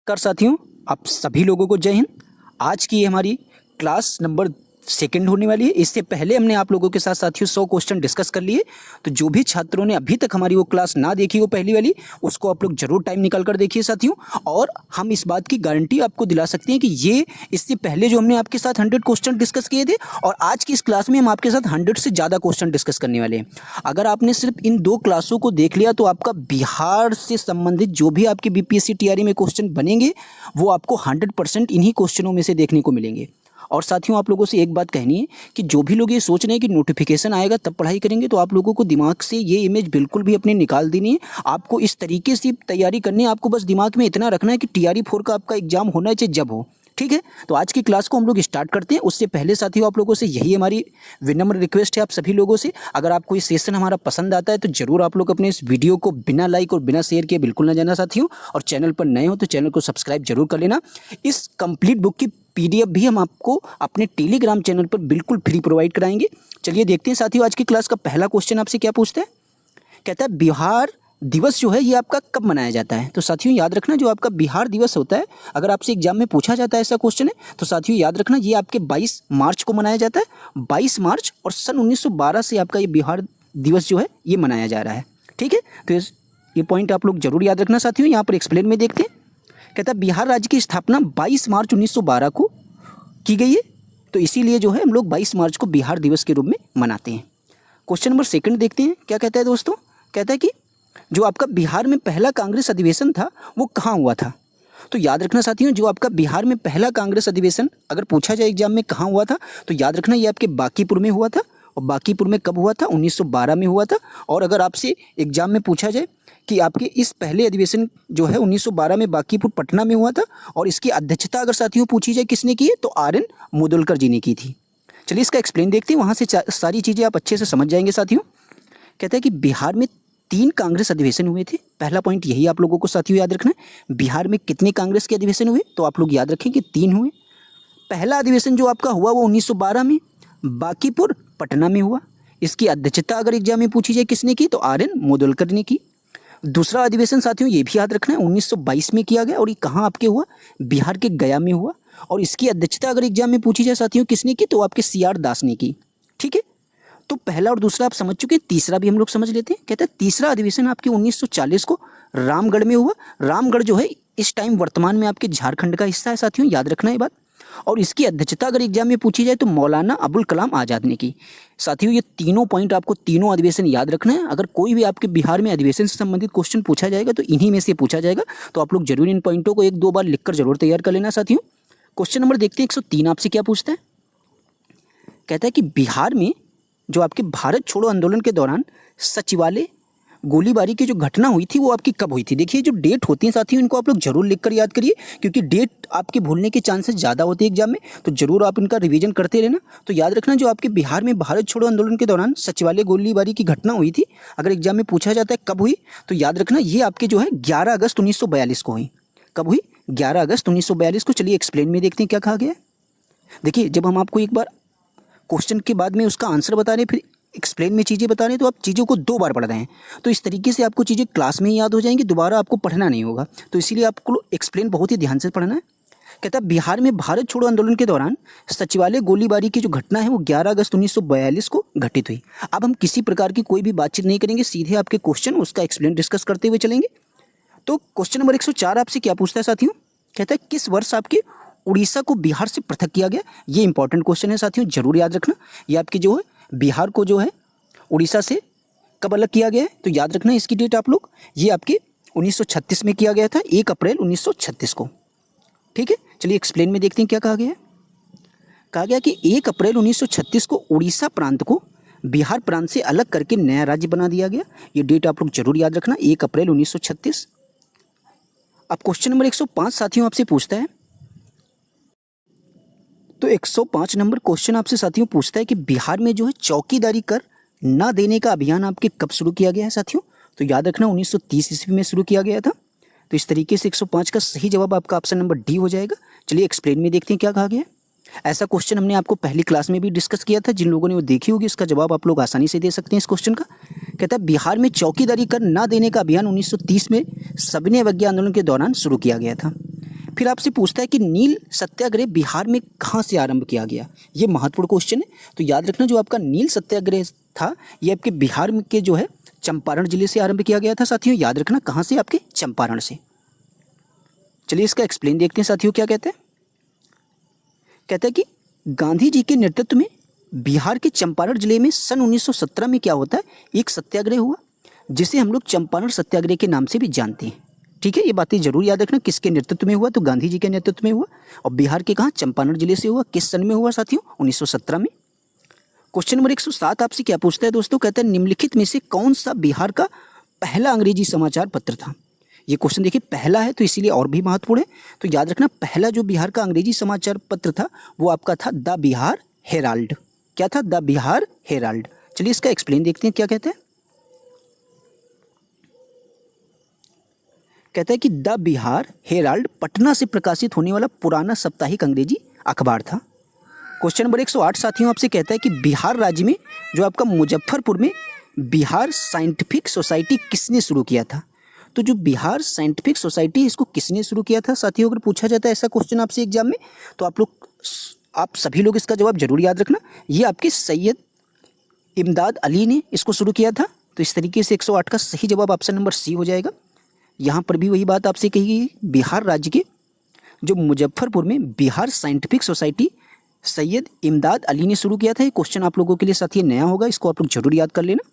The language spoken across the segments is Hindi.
नमस्कार साथियों, आप सभी लोगों को जय हिंद। आज की हमारी क्लास नंबर सेकंड होने वाली है। इससे पहले हमने आप लोगों के साथ साथियों 100 क्वेश्चन डिस्कस कर लिए। तो जो भी छात्रों ने अभी तक हमारी वो क्लास ना देखी हो पहली वाली, उसको आप लोग जरूर टाइम निकाल कर देखिए साथियों। और हम इस बात की गारंटी आपको दिला सकते हैं कि ये इससे पहले जो हमने आपके साथ 100 क्वेश्चन डिस्कस किए थे, और आज की इस क्लास में हम आपके साथ 100 से ज़्यादा क्वेश्चन डिस्कस करने वाले हैं। अगर आपने सिर्फ इन 2 क्लासों को देख लिया तो आपका बिहार से संबंधित जो भी आपके बीपीएससी टीआरई में क्वेश्चन बनेंगे वो आपको 100% इन्हीं क्वेश्चनों में से देखने को मिलेंगे। और साथियों, आप लोगों से एक बात कहनी है कि जो भी लोग ये सोच रहे हैं कि नोटिफिकेशन आएगा तब पढ़ाई करेंगे, तो आप लोगों को दिमाग से ये इमेज बिल्कुल भी अपने निकाल देनी है। आपको इस तरीके से तैयारी करनी है। आपको बस दिमाग में इतना रखना है कि टीआरई 4 का आपका एग्जाम होना चाहिए जब हो। ठीक है, तो आज की क्लास को हम लोग स्टार्ट करते हैं। उससे पहले साथियों, आप लोगों से यही हमारी विनम्र रिक्वेस्ट है आप सभी लोगों से, अगर आपको ये सेशन हमारा पसंद आता है तो जरूर आप लोग अपने इस वीडियो को बिना लाइक और बिना शेयर किए बिल्कुल ना जाना साथियों। और चैनल पर नए हो तो चैनल को सब्सक्राइब जरूर कर लेना। इस कंप्लीट बुक की पीडीएफ भी हम आपको अपने टेलीग्राम चैनल पर बिल्कुल फ्री प्रोवाइड कराएंगे। चलिए देखते हैं साथियों, आज की क्लास का पहला क्वेश्चन आपसे क्या पूछता है। कहता है बिहार दिवस जो है ये आपका कब मनाया जाता है। तो साथियों याद रखना, जो आपका बिहार दिवस होता है, अगर आपसे एग्जाम में पूछा जाता है ऐसा क्वेश्चन है तो साथियों याद रखना ये आपके 22 मार्च को मनाया जाता है। 22 मार्च और सन 1912 से आपका ये बिहार दिवस जो है ये मनाया जा रहा है। ठीक है, तो ये पॉइंट आप लोग जरूर याद रखना साथियों। यहाँ पर एक्सप्लेन में देखते हैं। कहता है बिहार राज्य की स्थापना 22 मार्च 1912 को की गई है, तो इसीलिए जो है हम लोग 22 मार्च को बिहार दिवस के रूप में मनाते हैं। क्वेश्चन नंबर सेकंड देखते हैं क्या कहता है दोस्तों। कहता है कि जो आपका बिहार में पहला कांग्रेस अधिवेशन था वो कहाँ हुआ था। तो याद रखना साथियों, जो आपका बिहार में पहला कांग्रेस अधिवेशन अगर पूछा जाए एग्जाम में कहाँ हुआ था, तो याद रखना ये आपके बांकीपुर में हुआ था। और बांकीपुर में कब हुआ था, 1912 में हुआ था। और अगर आपसे एग्जाम में पूछा जाए कि आपके इस पहले अधिवेशन जो है 1912 में बांकीपुर पटना में हुआ था, और इसकी अध्यक्षता अगर साथियों पूछी जाए किसने की है, तो आर.एन. मुदोलकर जी ने की थी। चलिए इसका एक्सप्लेन देखते हैं, वहाँ से सारी चीज़ें आप अच्छे से समझ जाएंगे साथियों। कहते हैं कि बिहार में 3 कांग्रेस अधिवेशन हुए थे। पहला पॉइंट यही आप लोगों को साथियों याद रखना है। बिहार में कितने कांग्रेस के अधिवेशन हुए, तो आप लोग याद रखें कि 3 हुए। पहला अधिवेशन जो आपका हुआ वो 1912 में बांकीपुर पटना में हुआ। इसकी अध्यक्षता अगर एग्जाम में पूछी जाए किसने की, तो आर.एन. मुदोलकर ने की। दूसरा अधिवेशन साथियों ये भी याद रखना है 1922 में किया गया, और ये कहाँ आपके हुआ, बिहार के गया में हुआ। और इसकी अध्यक्षता अगर एग्जाम में पूछी जाए साथियों किसने की, तो आपके सी.आर. दास ने की। ठीक है, तो पहला और दूसरा आप समझ चुके हैं, तीसरा भी हम लोग समझ लेते हैं। कहते हैं तीसरा अधिवेशन आपके 1940 को रामगढ़ में हुआ। रामगढ़ जो है इस टाइम वर्तमान में आपके झारखंड का हिस्सा है साथियों, याद रखना ये बात। और इसकी अध्यक्षता अगर एग्जाम में पूछी जाए तो मौलाना अबुल कलाम आज़ाद ने की। साथियों ये तीनों पॉइंट आपको तीनों अधिवेशन याद रखना है। अगर कोई भी आपके बिहार में अधिवेशन से संबंधित क्वेश्चन पूछा जाएगा तो इन्हीं में से पूछा जाएगा, तो आप लोग जरूर इन पॉइंटों को 1-2 बार लिखकर जरूर तैयार कर लेना साथियों। क्वेश्चन नंबर देखते हैं 103 आपसे क्या पूछता है। कहता है कि बिहार में जो आपके भारत छोड़ो आंदोलन के दौरान सचिवालय गोलीबारी की जो घटना हुई थी वो आपकी कब हुई थी। देखिए जो डेट होती है साथियों इनको आप लोग जरूर लिखकर याद करिए, क्योंकि डेट आपके भूलने के चांसेस ज़्यादा होते हैं एग्जाम में, तो जरूर आप इनका रिवीजन करते रहना। तो याद रखना जो आपके बिहार में भारत छोड़ो आंदोलन के दौरान सचिवालय गोलीबारी की घटना हुई थी, अगर एग्जाम में पूछा जाता है कब हुई, तो याद रखना ये आपके जो है 11 अगस्त 1942 को हुई। कब हुई, 11 अगस्त 1942 को। चलिए एक्सप्लेन में देखते हैं क्या कहा गया है। देखिए जब हम आपको एक बार क्वेश्चन के बाद में उसका आंसर बता रहे हैं, फिर एक्सप्लेन में चीज़ें बता रहे हैं, तो आप चीज़ों को 2 बार पढ़ रहे हैं, तो इस तरीके से आपको चीज़ें क्लास में ही याद हो जाएंगी, दोबारा आपको पढ़ना नहीं होगा। तो इसीलिए आपको एक्सप्लेन बहुत ही ध्यान से पढ़ना है। कहता है बिहार में भारत छोड़ो आंदोलन के दौरान सचिवालय गोलीबारी की जो घटना है वो 11 अगस्त 1942 को घटित हुई। अब हम किसी प्रकार की कोई भी बातचीत नहीं करेंगे, सीधे आपके क्वेश्चन उसका एक्सप्लेन डिस्कस करते हुए चलेंगे। तो क्वेश्चन नंबर 104 आपसे क्या पूछता है साथियों। कहता है किस वर्ष आपके उड़ीसा को बिहार से पृथक किया गया। ये इंपॉर्टेंट क्वेश्चन है साथियों, जरूर याद रखना। ये आपकी जो है बिहार को जो है उड़ीसा से कब अलग किया गया है, तो याद रखना इसकी डेट आप लोग, ये आपके 1936 में किया गया था, 1 अप्रैल 1936 को। ठीक है, चलिए एक्सप्लेन में देखते हैं क्या कहा गया है। कहा गया कि 1 अप्रैल 1936 को उड़ीसा प्रांत को बिहार प्रांत से अलग करके नया राज्य बना दिया गया। ये डेट आप लोग जरूर याद रखना, 1 अप्रैल 1936। अब क्वेश्चन नंबर 105 साथियों आपसे पूछता है। तो 105 नंबर क्वेश्चन आपसे साथियों पूछता है कि बिहार में जो है चौकीदारी कर ना देने का अभियान आपके कब शुरू किया गया है साथियों। तो याद रखना 1930 ईस्वी में शुरू किया गया था। तो इस तरीके से 105 का सही जवाब आपका ऑप्शन नंबर डी हो जाएगा। चलिए एक्सप्लेन में देखते हैं क्या कहा गया है। ऐसा क्वेश्चन हमने आपको पहली क्लास में भी डिस्कस किया था, जिन लोगों ने वो देखी होगी इसका जवाब आप लोग आसानी से दे सकते हैं इस क्वेश्चन का। कहता है बिहार में चौकीदारी कर ना देने का अभियान 1930 में सविनय अवज्ञा आंदोलन के दौरान शुरू किया गया था। फिर आपसे पूछता है कि नील सत्याग्रह बिहार में कहाँ से आरंभ किया गया। ये महत्वपूर्ण क्वेश्चन है, तो याद रखना जो आपका नील सत्याग्रह था ये आपके बिहार में के जो है चंपारण जिले से आरंभ किया गया था साथियों। याद रखना कहाँ से, आपके चंपारण से। चलिए इसका एक्सप्लेन देखते हैं साथियों क्या कहते हैं। कहता है कि गांधी जी के नेतृत्व में बिहार के चंपारण जिले में सन 1917 में क्या होता है, एक सत्याग्रह हुआ जिसे हम लोग चंपारण सत्याग्रह के नाम से भी जानते हैं। ठीक है, ये बातें जरूर याद रखना, किसके नेतृत्व में हुआ, तो गांधी जी के नेतृत्व में हुआ। और बिहार के कहाँ, चंपारण जिले से हुआ। किस सन में हुआ साथियों, 1917 में। क्वेश्चन नंबर 107 आपसे क्या पूछता है दोस्तों, कहता है निम्नलिखित में से कौन सा बिहार का पहला अंग्रेजी समाचार पत्र था। ये क्वेश्चन देखिए पहला है तो इसीलिए और भी महत्वपूर्ण है। तो याद रखना पहला जो बिहार का अंग्रेजी समाचार पत्र था वो आपका था द बिहार हेराल्ड। क्या था, द बिहार हेराल्ड। चलिए इसका एक्सप्लेन देखते हैं क्या कहते हैं। कहता है कि द बिहार हेराल्ड पटना से प्रकाशित होने वाला पुराना साप्ताहिक अंग्रेजी अखबार था। क्वेश्चन नंबर 108 साथियों आपसे कहता है कि बिहार राज्य में जो आपका मुजफ्फरपुर में बिहार साइंटिफिक सोसाइटी किसने शुरू किया था। तो जो बिहार साइंटिफिक सोसाइटी इसको किसने शुरू किया था साथियों, अगर पूछा जाता है ऐसा क्वेश्चन आपसे एग्जाम में तो आप सभी लोग इसका जवाब जरूर याद रखना। ये आपके सैयद इमदाद अली ने इसको शुरू किया था। तो इस तरीके से 108 का सही जवाब ऑप्शन नंबर सी हो जाएगा। यहाँ पर भी वही बात आपसे कही गई, बिहार राज्य के जो मुजफ्फरपुर में बिहार साइंटिफिक सोसाइटी सैयद इमदाद अली ने शुरू किया था। ये क्वेश्चन आप लोगों के लिए साथी नया होगा, इसको आप लोग जरूर याद कर लेना।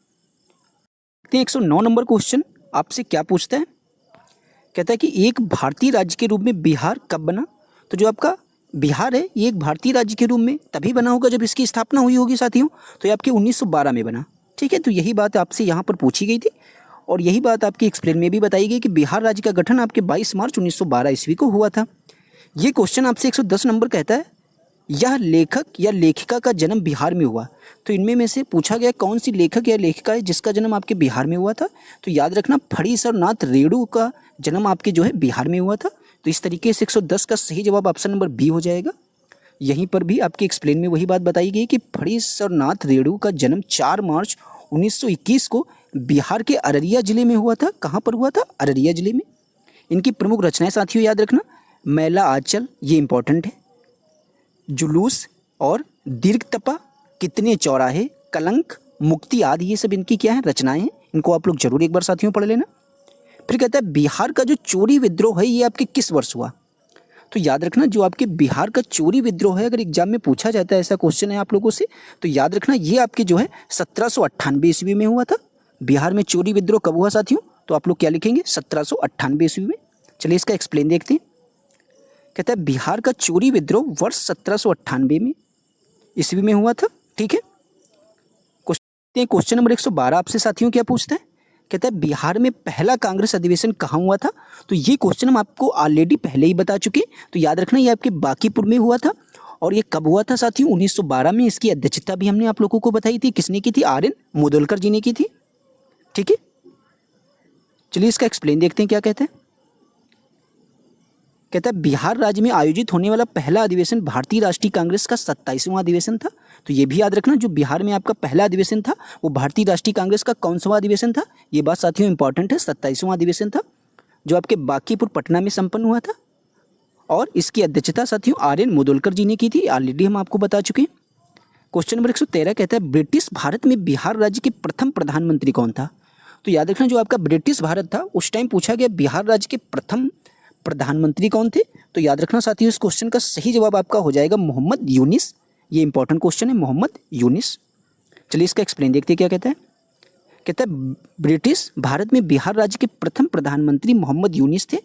109 नंबर क्वेश्चन आपसे क्या पूछता है, कहता है कि एक भारतीय राज्य के रूप में बिहार कब बना। तो जो आपका बिहार है ये एक भारतीय राज्य के रूप में तभी बना होगा जब इसकी स्थापना हुई होगी साथियों। तो ये आपके 1912 में बना। ठीक है, तो यही बात आपसे यहाँ पर पूछी गई थी और यही बात आपकी एक्सप्लेन में भी बताई गई कि बिहार राज्य का गठन आपके 22 मार्च 1912 ईस्वी को हुआ था। ये क्वेश्चन आपसे 110 नंबर कहता है यह लेखक या लेखिका का जन्म बिहार में हुआ। तो इनमें में से पूछा गया कौन सी लेखक या लेखिका है जिसका जन्म आपके बिहार में हुआ था। तो याद रखना फणीसरनाथ रेणु का जन्म आपके जो है बिहार में हुआ था। तो इस तरीके से 110 का सही जवाब ऑप्शन नंबर बी हो जाएगा। यहीं पर भी आपके एक्सप्लेन में वही बात बताई गई कि फणीसरनाथ रेणु का जन्म 4 मार्च 1921 को बिहार के अररिया जिले में हुआ था। कहाँ पर हुआ था, अररिया जिले में। इनकी प्रमुख रचनाएं साथियों याद रखना, मैला आंचल ये इंपॉर्टेंट है, जुलूस और दीर्घतपा, कितने चौराहे, कलंक, मुक्ति आदि ये सब इनकी क्या है, रचनाएं हैं। इनको आप लोग जरूर एक बार साथियों पढ़ लेना। फिर कहता है बिहार का जो चोरी विद्रोह है ये आपके किस वर्ष हुआ। तो याद रखना जो आपके बिहार का चोरी विद्रोह है, अगर एग्जाम में पूछा जाता है ऐसा क्वेश्चन है आप लोगों से, तो याद रखना ये आपके जो है 1798 ईस्वी में हुआ था। बिहार में चोरी विद्रोह कब हुआ साथियों, तो आप लोग क्या लिखेंगे, 1798 ईस्वी में। चलिए इसका एक्सप्लेन देखते हैं। कहता है बिहार का चोरी विद्रोह वर्ष 1798 में ईस्वी में हुआ था। ठीक है, क्वेश्चन नंबर 112 आपसे साथियों क्या पूछता है, कहता है बिहार में पहला कांग्रेस अधिवेशन कहाँ हुआ था। तो ये क्वेश्चन हम आपको ऑलरेडी पहले ही बता चुके, तो याद रखना ये आपके बांकीपुर में हुआ था। और ये कब हुआ था साथियों, 1912 में। इसकी अध्यक्षता भी हमने आप लोगों को बताई थी, किसने की थी, आर एन मुदोलकर जी ने की थी। ठीक है, चलिए इसका एक्सप्लेन देखते हैं क्या कहते हैं। कहता है बिहार राज्य में आयोजित होने वाला पहला अधिवेशन भारतीय राष्ट्रीय कांग्रेस का 27वां अधिवेशन था। तो ये भी याद रखना जो बिहार में आपका पहला अधिवेशन था वो भारतीय राष्ट्रीय कांग्रेस का कौन सा अधिवेशन था, ये बात साथियों इंपॉर्टेंट है, 27वां अधिवेशन था जो आपके बांकीपुर पटना में संपन्न हुआ था। और इसकी अध्यक्षता साथियों आर एन मुदोलकर जी ने की थी, ऑलरेडी हम आपको बता चुके हैं। क्वेश्चन नंबर 113 कहता है ब्रिटिश भारत में बिहार राज्य के प्रथम प्रधानमंत्री कौन था। तो याद रखना जो आपका ब्रिटिश भारत था उस टाइम पूछा गया बिहार राज्य के प्रथम प्रधानमंत्री कौन थे। तो याद रखना साथियों इस क्वेश्चन का सही जवाब आपका हो जाएगा मोहम्मद यूनिस। ये इंपॉर्टेंट क्वेश्चन है, मोहम्मद यूनिस। चलिए इसका एक्सप्लेन देखते हैं क्या कहता है। कहता है ब्रिटिश भारत में बिहार राज्य के प्रथम प्रधानमंत्री मोहम्मद यूनिस थे।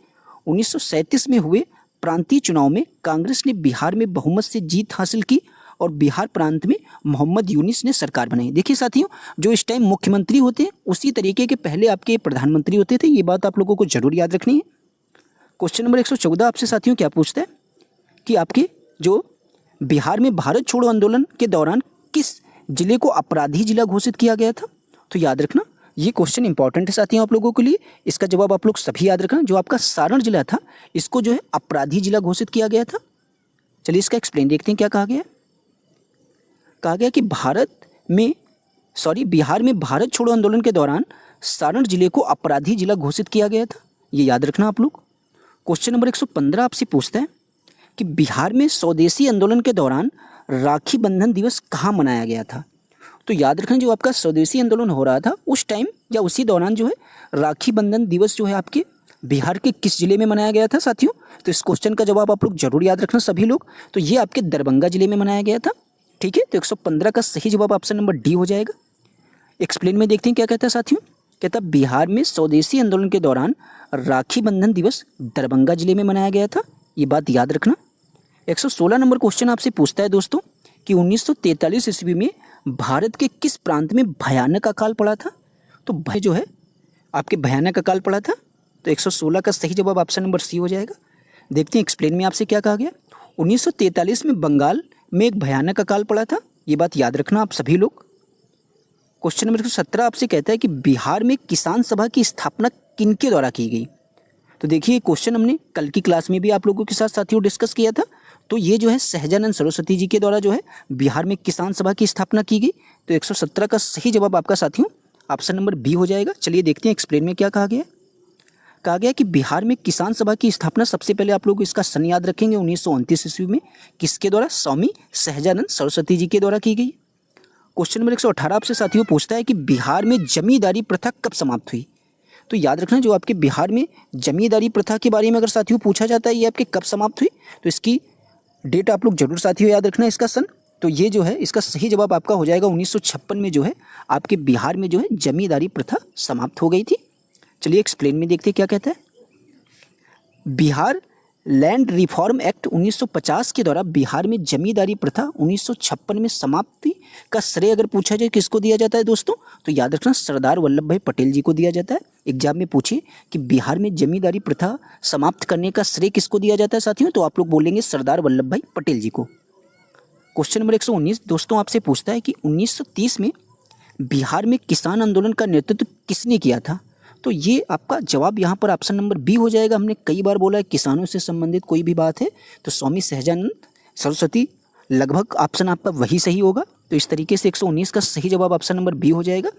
1937 में हुए प्रांतीय चुनाव में कांग्रेस ने बिहार में बहुमत से जीत हासिल की और बिहार प्रांत में मोहम्मद यूनिस ने सरकार बनाई। देखिए साथियों जो इस टाइम मुख्यमंत्री होते हैं उसी तरीके के पहले आपके प्रधानमंत्री होते थे, ये बात आप लोगों को जरूर याद रखनी है। क्वेश्चन नंबर 114 आपसे साथियों क्या पूछता है कि आपके जो बिहार में भारत छोड़ो आंदोलन के दौरान किस जिले को अपराधी जिला घोषित किया गया था। तो याद रखना ये क्वेश्चन इंपॉर्टेंट है साथियों आप लोगों के लिए, इसका जवाब आप लोग सभी याद रखना। जो आपका सारण जिला था इसको जो है अपराधी जिला घोषित किया गया था। चलिए इसका एक्सप्लेन देखते हैं क्या कहा गया। कहा गया कि बिहार में भारत छोड़ो आंदोलन के दौरान सारण जिले को अपराधी जिला घोषित किया गया था, ये याद रखना आप लोग। क्वेश्चन नंबर 115 आपसे पूछता है कि बिहार में स्वदेशी आंदोलन के दौरान राखी बंधन दिवस कहाँ मनाया गया था। तो याद रखना, जो आपका स्वदेशी आंदोलन हो रहा था उस टाइम या उसी दौरान जो है राखी बंधन दिवस जो है आपके बिहार के किस जिले में मनाया गया था साथियों। तो इस क्वेश्चन का जवाब आप लोग जरूर याद रखना सभी लोग। तो ये आपके दरभंगा जिले में मनाया गया था। ठीक है, तो 115 का सही जवाब ऑप्शन नंबर डी हो जाएगा। एक्सप्लेन में देखते हैं क्या कहता है साथियों। कहता है बिहार में स्वदेशी आंदोलन के दौरान राखी बंधन दिवस दरभंगा जिले में मनाया गया था, ये बात याद रखना। 116 नंबर क्वेश्चन आपसे पूछता है दोस्तों कि 1943 ईस्वी में भारत के किस प्रांत में भयानक अकाल पड़ा था। तो भाई जो है आपके भयानक अकाल पड़ा था। तो 116 का सही जवाब ऑप्शन नंबर सी हो जाएगा। देखते हैं एक्सप्लेन में आपसे क्या कहा गया। 1943 में बंगाल में एक भयानक अकाल पड़ा था, ये बात याद रखना आप सभी लोग। क्वेश्चन नंबर 117 आपसे कहता है कि बिहार में किसान सभा की स्थापना किनके द्वारा की गई। तो देखिए क्वेश्चन हमने कल की क्लास में भी आप लोगों के साथ साथियों डिस्कस किया था। तो ये जो है सहजानंद सरस्वती जी के द्वारा जो है बिहार में किसान सभा की स्थापना की गई। तो 117 का सही जवाब आपका साथियों ऑप्शन नंबर बी हो जाएगा। चलिए देखते हैं एक्सप्लेन में क्या कहा गया। कहा गया कि बिहार में किसान सभा की स्थापना सबसे पहले आप लोग इसका सन याद रखेंगे 1929 ईस्वी में किसके द्वारा, स्वामी सहजानंद सरस्वती जी के द्वारा की गई। क्वेश्चन नंबर 118 आपसे साथियों पूछता है कि बिहार में जमींदारी प्रथा कब समाप्त हुई। तो याद रखना, जो आपके बिहार में जमींदारी प्रथा के बारे में अगर साथियों पूछा जाता है ये आपके कब समाप्त हुई, तो इसकी डेट आप लोग जरूर साथियों याद रखना इसका सन। तो ये जो है इसका सही जवाब आपका हो जाएगा 1956 में जो है आपके बिहार में जो है जमींदारी प्रथा समाप्त हो गई थी। चलिए एक्सप्लेन में देखते हैं क्या कहता है। बिहार लैंड रिफॉर्म एक्ट 1950 के द्वारा बिहार में जमींदारी प्रथा 1956 में समाप्ति का श्रेय अगर पूछा जाए किसको दिया जाता है दोस्तों, तो याद रखना सरदार वल्लभ भाई पटेल जी को दिया जाता है। एग्जाम में पूछे कि बिहार में जमींदारी प्रथा समाप्त करने का श्रेय किसको दिया जाता है साथियों, तो आप लोग बोलेंगे सरदार वल्लभ भाई पटेल जी को। क्वेश्चन नंबर 119 दोस्तों आपसे पूछता है कि 1930 में बिहार में किसान आंदोलन का नेतृत्व किसने किया था। तो ये आपका जवाब यहाँ पर ऑप्शन नंबर बी हो जाएगा। हमने कई बार बोला है किसानों से संबंधित कोई भी बात है तो स्वामी सहजानंद सरस्वती, लगभग ऑप्शन आपका वही सही होगा। तो इस तरीके से 119 का सही जवाब ऑप्शन नंबर बी हो जाएगा।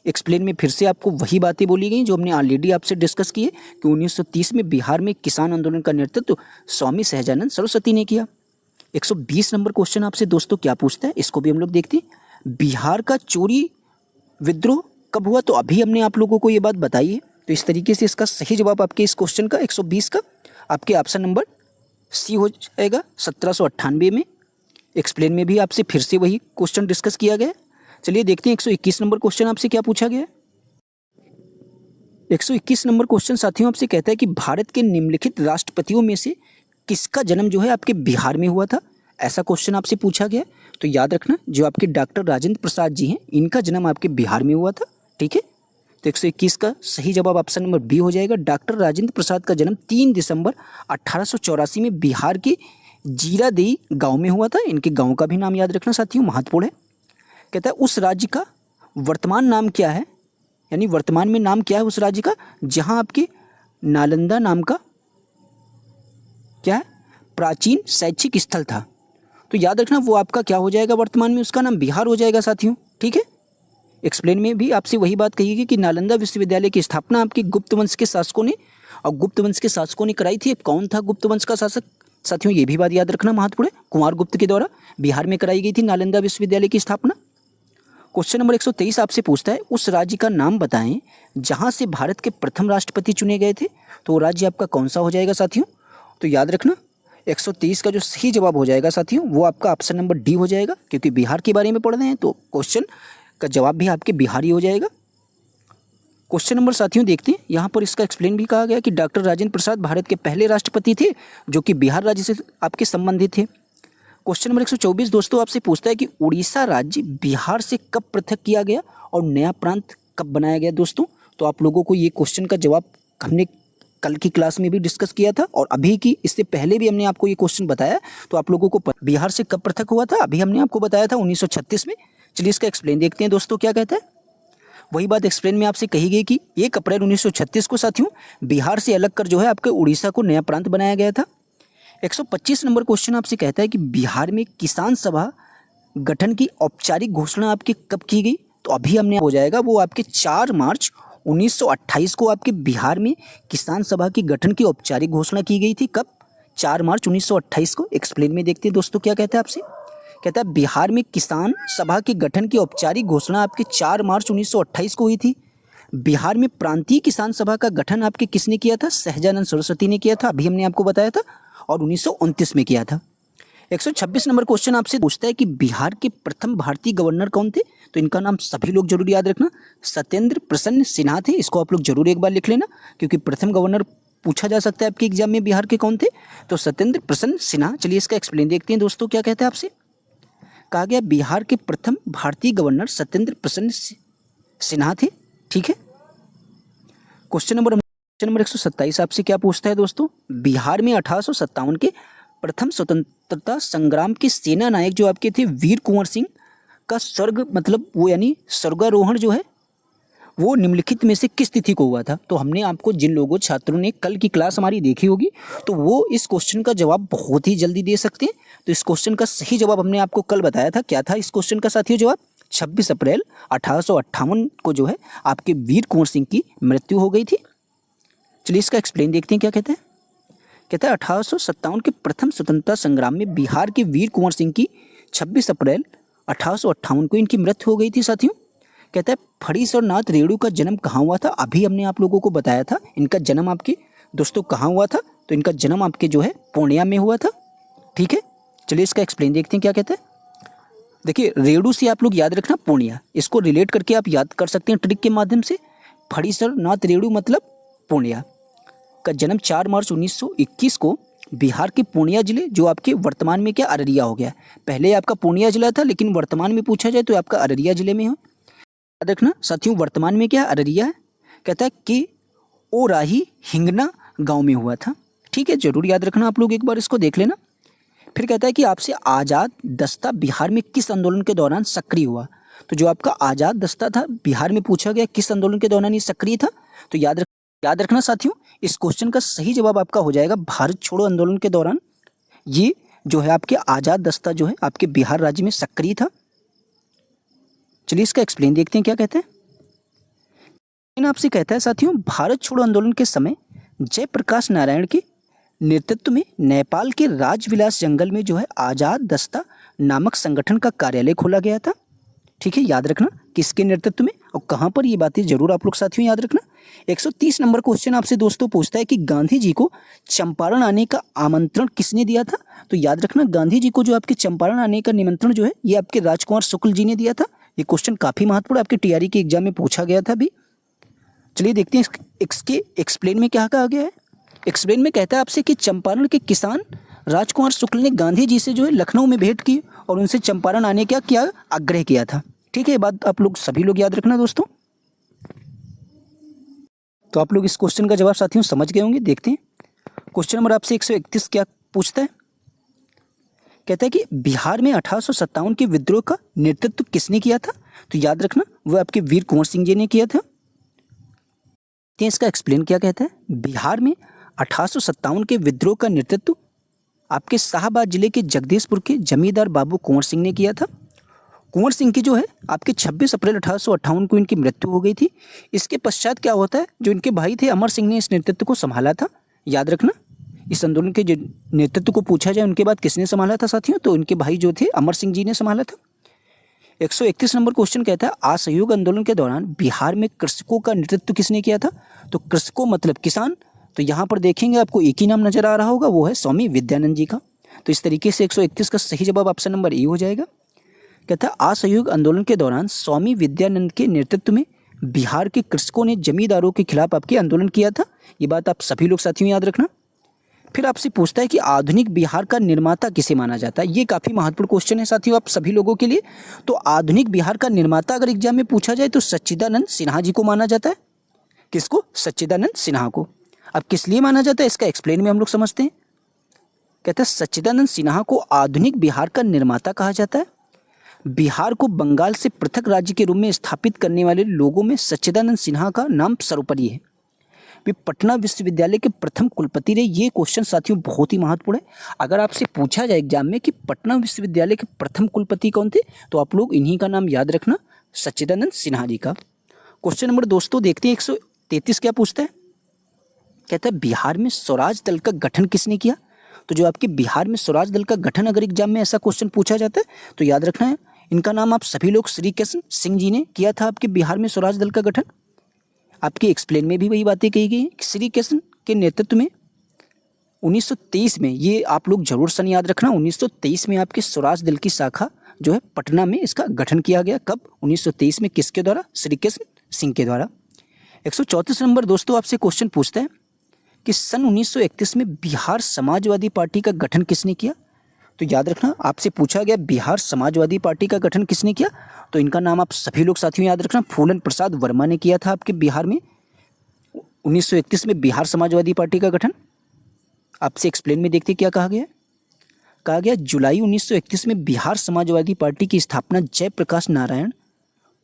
एक्सप्लेन में फिर से आपको वही बातें बोली गई जो हमने ऑलरेडी आपसे डिस्कस की है कि 1930 में बिहार में किसान आंदोलन का नेतृत्व स्वामी सहजानंद सरस्वती ने किया। 120 नंबर क्वेश्चन आपसे दोस्तों क्या पूछता है, इसको भी हम लोग देखते हैं। बिहार का चोरी विद्रोह कब हुआ, तो अभी हमने आप लोगों को ये बात बताई है। तो इस तरीके से इसका सही जवाब आपके इस क्वेश्चन का 120 का आपके ऑप्शन नंबर सी हो जाएगा 1798 में। एक्सप्लेन में भी आपसे फिर से वही क्वेश्चन डिस्कस किया गया। चलिए देखते हैं 121 नंबर क्वेश्चन आपसे क्या पूछा गया। 121 नंबर क्वेश्चन साथियों आपसे कहता है कि भारत के निम्नलिखित राष्ट्रपतियों में से किसका जन्म जो है आपके बिहार में हुआ था, ऐसा क्वेश्चन आपसे पूछा गया। तो याद रखना, जो आपके डॉक्टर राजेंद्र प्रसाद जी हैं इनका जन्म आपके बिहार में हुआ था। ठीक है, तो 121 का सही जवाब ऑप्शन नंबर बी हो जाएगा। डॉक्टर राजेंद्र प्रसाद का जन्म 3 दिसंबर 1884 में बिहार के जीरादेई गांव में हुआ था। इनके गांव का भी नाम याद रखना साथियों, महत्वपूर्ण है। कहता है उस राज्य का वर्तमान नाम क्या है, यानी वर्तमान में नाम क्या है उस राज्य का जहां आपके नालंदा नाम का क्या है प्राचीन शैक्षिक स्थल था। तो याद रखना वो आपका क्या हो जाएगा, वर्तमान में उसका नाम बिहार हो जाएगा साथियों। ठीक है, एक्सप्लेन में भी आपसे वही बात कही गई कि नालंदा विश्वविद्यालय की स्थापना आपके गुप्त वंश के शासकों ने, और गुप्त वंश के शासकों ने कराई थी। कौन था गुप्त वंश का शासक साथियों, ये भी बात याद रखना महत्वपूर्ण है। कुमार गुप्त के द्वारा बिहार में कराई गई थी नालंदा विश्वविद्यालय की स्थापना। क्वेश्चन नंबर 123 आपसे पूछता है उस राज्य का नाम बताएं जहां से भारत के प्रथम राष्ट्रपति चुने गए थे। तो वो राज्य आपका कौन सा हो जाएगा साथियों, तो याद रखना 123 का जो सही जवाब हो जाएगा साथियों वो आपका ऑप्शन नंबर डी हो जाएगा। क्योंकि बिहार के बारे में पढ़ रहे हैं तो क्वेश्चन का जवाब भी आपके बिहारी हो जाएगा। क्वेश्चन नंबर साथियों देखते हैं, यहाँ पर इसका एक्सप्लेन भी कहा गया कि डॉक्टर राजेंद्र प्रसाद भारत के पहले राष्ट्रपति थे जो कि बिहार राज्य से आपके संबंधित थे। क्वेश्चन नंबर 124 दोस्तों आपसे पूछता है कि उड़ीसा राज्य बिहार से कब पृथक किया गया और नया प्रांत कब बनाया गया दोस्तों। तो आप लोगों को ये क्वेश्चन का जवाब हमने कल की क्लास में भी डिस्कस किया था और अभी की इससे पहले भी हमने आपको ये क्वेश्चन बताया। तो आप लोगों को बिहार से कब पृथक हुआ था अभी हमने आपको बताया था 1936 में। चलिए इसका एक्सप्लेन देखते हैं दोस्तों क्या कहता है। वही बात एक्सप्लेन में आपसे कही गई कि 1 अप्रैल 1936 को साथियों बिहार से अलग कर जो है आपके उड़ीसा को नया प्रांत बनाया गया था। 125 नंबर क्वेश्चन आपसे कहता है कि बिहार में किसान सभा गठन की औपचारिक घोषणा आपकी कब की गई। तो अभी हमने हो जाएगा वो आपके 4 मार्च 1928 को आपके बिहार में किसान सभा के गठन की औपचारिक घोषणा की गई थी। कब? 4 मार्च 1928 को। एक्सप्लेन में देखते हैं दोस्तों क्या कहता है आपसे। कहता है बिहार में किसान सभा के गठन की औपचारिक घोषणा आपके 4 मार्च 1928 को हुई थी। बिहार में प्रांतीय किसान सभा का गठन आपके किसने किया था? सहजानंद सरस्वती ने किया था, अभी हमने आपको बताया था, और 1929 में किया था। 126 नंबर क्वेश्चन आपसे पूछता है कि बिहार के प्रथम भारतीय गवर्नर कौन थे? तो इनका नाम सभी लोग जरूर याद रखना, सत्येंद्र प्रसन्न सिन्हा थे। इसको आप लोग जरूर एक बार लिख लेना, क्योंकि प्रथम गवर्नर पूछा जा सकता है आपके एग्जाम में बिहार के कौन थे, तो सत्येंद्र प्रसन्न सिन्हा। चलिए इसका एक्सप्लेन देखते हैं दोस्तों क्या कहते हैं आपसे। कहा गया बिहार के प्रथम भारतीय गवर्नर सत्येंद्र प्रसन्न सिन्हा थे। ठीक है। क्वेश्चन नंबर 127 आपसे क्या पूछता है दोस्तों? बिहार में 1857 के प्रथम स्वतंत्रता संग्राम के सेना नायक जो आपके थे वीर कुंवर सिंह का स्वर्ग मतलब वो यानी स्वर्गारोहण जो है वो निम्नलिखित में से किस तिथि को हुआ था? तो हमने आपको जिन लोगों छात्रों ने कल की क्लास हमारी देखी होगी तो वो इस क्वेश्चन का जवाब बहुत ही जल्दी दे सकते हैं। तो इस क्वेश्चन का सही जवाब हमने आपको कल बताया था। क्या था इस क्वेश्चन का साथियों जवाब? 26 अप्रैल 1858 को जो है आपके वीर कुंवर सिंह की मृत्यु हो गई थी। चलिए इसका एक्सप्लेन देखते हैं क्या कहते हैं। कहता है 1857 के प्रथम स्वतंत्रता संग्राम में बिहार के वीर कुंवर सिंह की 26 अप्रैल 1858 को इनकी मृत्यु हो गई थी साथियों। कहता है फणीश्वर नाथ रेणु का जन्म कहाँ हुआ था? अभी हमने आप लोगों को बताया था इनका जन्म आपके दोस्तों कहाँ हुआ था। तो इनका जन्म आपके जो है पूर्णिया में हुआ था। ठीक है। चलिए इसका एक्सप्लेन देखते हैं क्या कहते हैं। देखिए रेणु से आप लोग याद रखना पूर्णिया, इसको रिलेट करके आप याद कर सकते हैं ट्रिक के माध्यम से। फणीश्वर नाथ रेणु मतलब पूर्णिया का जन्म 4 मार्च 1921 को बिहार के पूर्णिया जिले जो आपके वर्तमान में क्या अररिया हो गया। पहले आपका पूर्णिया जिला था लेकिन वर्तमान में पूछा जाए तो आपका अररिया जिले में हो। याद रखना साथियों वर्तमान में क्या अररिया है। कहता है कि ओ राही हिंगना गांव में हुआ था। ठीक है, जरूर याद रखना आप लोग, एक बार इसको देख लेना। फिर कहता है कि आपसे आज़ाद दस्ता बिहार में किस आंदोलन के दौरान सक्रिय हुआ? तो जो आपका आज़ाद दस्ता था बिहार में पूछा गया किस आंदोलन के दौरान ये सक्रिय था? तो याद रखना साथियों इस क्वेश्चन का सही जवाब आपका हो जाएगा भारत छोड़ो आंदोलन के दौरान ये जो है आपके आज़ाद दस्ता जो है आपके बिहार राज्य में सक्रिय था। चलिए इसका एक्सप्लेन देखते हैं क्या कहते हैं। आपसे कहता है साथियों भारत छोड़ो आंदोलन के समय जयप्रकाश नारायण के नेतृत्व में नेपाल के राजविलास जंगल में जो है आज़ाद दस्ता नामक संगठन का कार्यालय खोला गया था। ठीक है, याद रखना किसके नेतृत्व में और कहाँ पर, ये बातें जरूर आप लोग साथियों याद रखना। 130 नंबर क्वेश्चन आपसे दोस्तों पूछता है कि गांधी जी को चंपारण आने का आमंत्रण किसने दिया था? तो याद रखना गांधी जी को जो आपके चंपारण आने का निमंत्रण जो है ये आपके राजकुमार शुक्ल जी ने दिया था। ये क्वेश्चन काफ़ी महत्वपूर्ण आपके टीआरई के एग्जाम में पूछा गया था भी। चलिए देखते हैं इसके एक्सप्लेन में क्या कहा गया है। एक्सप्लेन में कहता है आपसे कि चंपारण के किसान राजकुमार शुक्ल ने गांधी जी से जो है लखनऊ में भेंट की और उनसे चंपारण आने का क्या आग्रह किया था। ठीक है, ये बात आप लोग सभी लोग याद रखना दोस्तों। तो आप लोग इस क्वेश्चन का जवाब साथियों समझ गए होंगे। देखते हैं क्वेश्चन नंबर आपसे 131 क्या पूछता है। कहता है कि बिहार में 1857 के विद्रोह का नेतृत्व किसने किया था? तो याद रखना वह आपके वीर कुंवर सिंह जी ने किया था। इसका एक्सप्लेन क्या कहता है। बिहार में 1857 के विद्रोह का नेतृत्व आपके शाहबाद जिले के जगदीशपुर के जमींदार बाबू कुंवर सिंह ने किया था। कुंवर सिंह की जो है आपके 26 अप्रैल 1858 को इनकी मृत्यु हो गई थी। इसके पश्चात क्या होता है, जो इनके भाई थे अमर सिंह ने इस नेतृत्व को संभाला था। याद रखना इस आंदोलन के नेतृत्व को पूछा जाए उनके बाद किसने संभाला था साथियों, तो इनके भाई जो थे अमर सिंह जी ने संभाला था। 131 नंबर क्वेश्चन कहता है असहयोग आंदोलन के दौरान बिहार में कृषकों का नेतृत्व किसने किया था? तो कृषकों मतलब किसान। तो यहाँ पर देखेंगे आपको एक ही नाम नजर आ रहा होगा, वो है स्वामी विद्यानंद जी का। तो इस तरीके से 131 का सही जवाब ऑप्शन नंबर ए हो जाएगा। कहता है असहयोग आंदोलन के दौरान स्वामी विद्यानंद के नेतृत्व में बिहार के कृषकों ने जमींदारों के खिलाफ आपके आंदोलन किया था। ये बात आप सभी लोग साथियों याद रखना। फिर आपसे पूछता है कि आधुनिक बिहार का निर्माता किसे माना जाता है। ये काफ़ी महत्वपूर्ण क्वेश्चन है साथियों आप सभी लोगों के लिए। तो आधुनिक बिहार का निर्माता अगर एग्जाम में पूछा जाए तो सच्चिदानंद सिन्हा जी को माना जाता है। किसको? सच्चिदानंद सिन्हा को। अब किस लिए माना जाता है इसका एक्सप्लेन में हम लोग समझते हैं। कहता है सच्चिदानंद सिन्हा को आधुनिक बिहार का निर्माता कहा जाता है। बिहार को बंगाल से पृथक राज्य के रूप में स्थापित करने वाले लोगों में सच्चिदानंद सिन्हा का नाम सर्वोपरि है। वे पटना विश्वविद्यालय के प्रथम कुलपति रहे। ये क्वेश्चन साथियों बहुत ही महत्वपूर्ण है। अगर आपसे पूछा जाए एग्जाम में कि पटना विश्वविद्यालय के प्रथम कुलपति कौन थे, तो आप लोग इन्हीं का नाम याद रखना, सच्चिदानंद सिन्हा जी का। क्वेश्चन नंबर दोस्तों देखते हैं 133 क्या पूछता है। कहता है बिहार में स्वराज दल का गठन किसने किया। तो जो आपके बिहार में स्वराज दल का गठन अगर एग्जाम में ऐसा क्वेश्चन पूछा जाता है तो याद रखना है इनका नाम आप सभी लोग श्री कृष्ण सिंह जी ने किया था आपके बिहार में स्वराज दल का गठन। आपके एक्सप्लेन में भी वही बातें कही गई कि श्री कृष्ण के नेतृत्व में 1923 में, ये आप लोग जरूर सन याद रखना, 1923 में आपके स्वराज दल की शाखा जो है पटना में इसका गठन किया गया। कब? 1923 में। किसके द्वारा? श्री कृष्ण सिंह के द्वारा। 134 नंबर दोस्तों आपसे क्वेश्चन पूछता है कि सन 1931 में बिहार समाजवादी पार्टी का गठन किसने किया। तो याद रखना आपसे पूछा गया बिहार समाजवादी पार्टी का गठन किसने किया, तो इनका नाम आप सभी लोग साथियों याद रखना, फूलन प्रसाद वर्मा ने किया था आपके बिहार में 1931 में बिहार समाजवादी पार्टी का गठन। आपसे एक्सप्लेन में देखते क्या कहा गया। कहा गया जुलाई 1931 में बिहार समाजवादी पार्टी की स्थापना जयप्रकाश नारायण,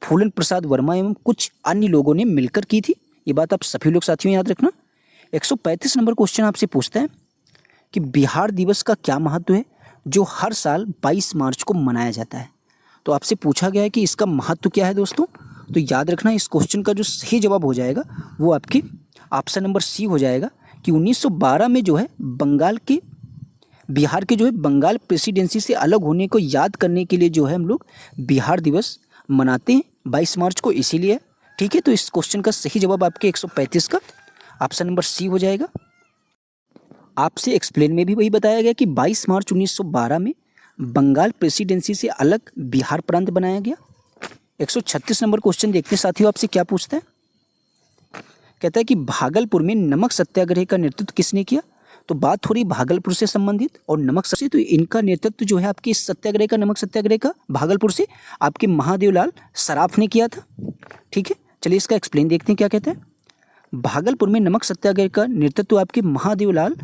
फूलन प्रसाद वर्मा एवं कुछ अन्य लोगों ने मिलकर की थी। ये बात आप सभी लोग साथियों याद रखना। 135 नंबर क्वेश्चन आपसे पूछता है कि बिहार दिवस का क्या महत्व है जो हर साल 22 मार्च को मनाया जाता है। तो आपसे पूछा गया है कि इसका महत्व क्या है दोस्तों। तो याद रखना इस क्वेश्चन का जो सही जवाब हो जाएगा वो आपकी ऑप्शन नंबर सी हो जाएगा कि 1912 में जो है बंगाल के बिहार के जो है बंगाल प्रेसिडेंसी से अलग होने को याद करने के लिए जो है हम लोग बिहार दिवस मनाते हैं 22 मार्च को, इसीलिए। ठीक है, तो इस क्वेश्चन का सही जवाब आपके 135 का ऑप्शन नंबर सी हो जाएगा। आपसे एक्सप्लेन में भी वही बताया गया कि 22 मार्च 1912 में बंगाल प्रेसिडेंसी से अलग बिहार प्रांत बनाया गया। 136 नंबर क्वेश्चन देखते हैं साथियों आपसे क्या पूछता है। कहता है कि भागलपुर में नमक सत्याग्रह का नेतृत्व किसने किया। तो बात हो रही भागलपुर से संबंधित और नमक से, तो इनका नेतृत्व जो है आपके इस सत्याग्रह का, नमक सत्याग्रह का भागलपुर से आपके महादेवलाल सराफ ने किया था। ठीक है, चलिए इसका एक्सप्लेन देखते हैं क्या कहता है। भागलपुर में नमक सत्याग्रह का नेतृत्व आपके महादेवलाल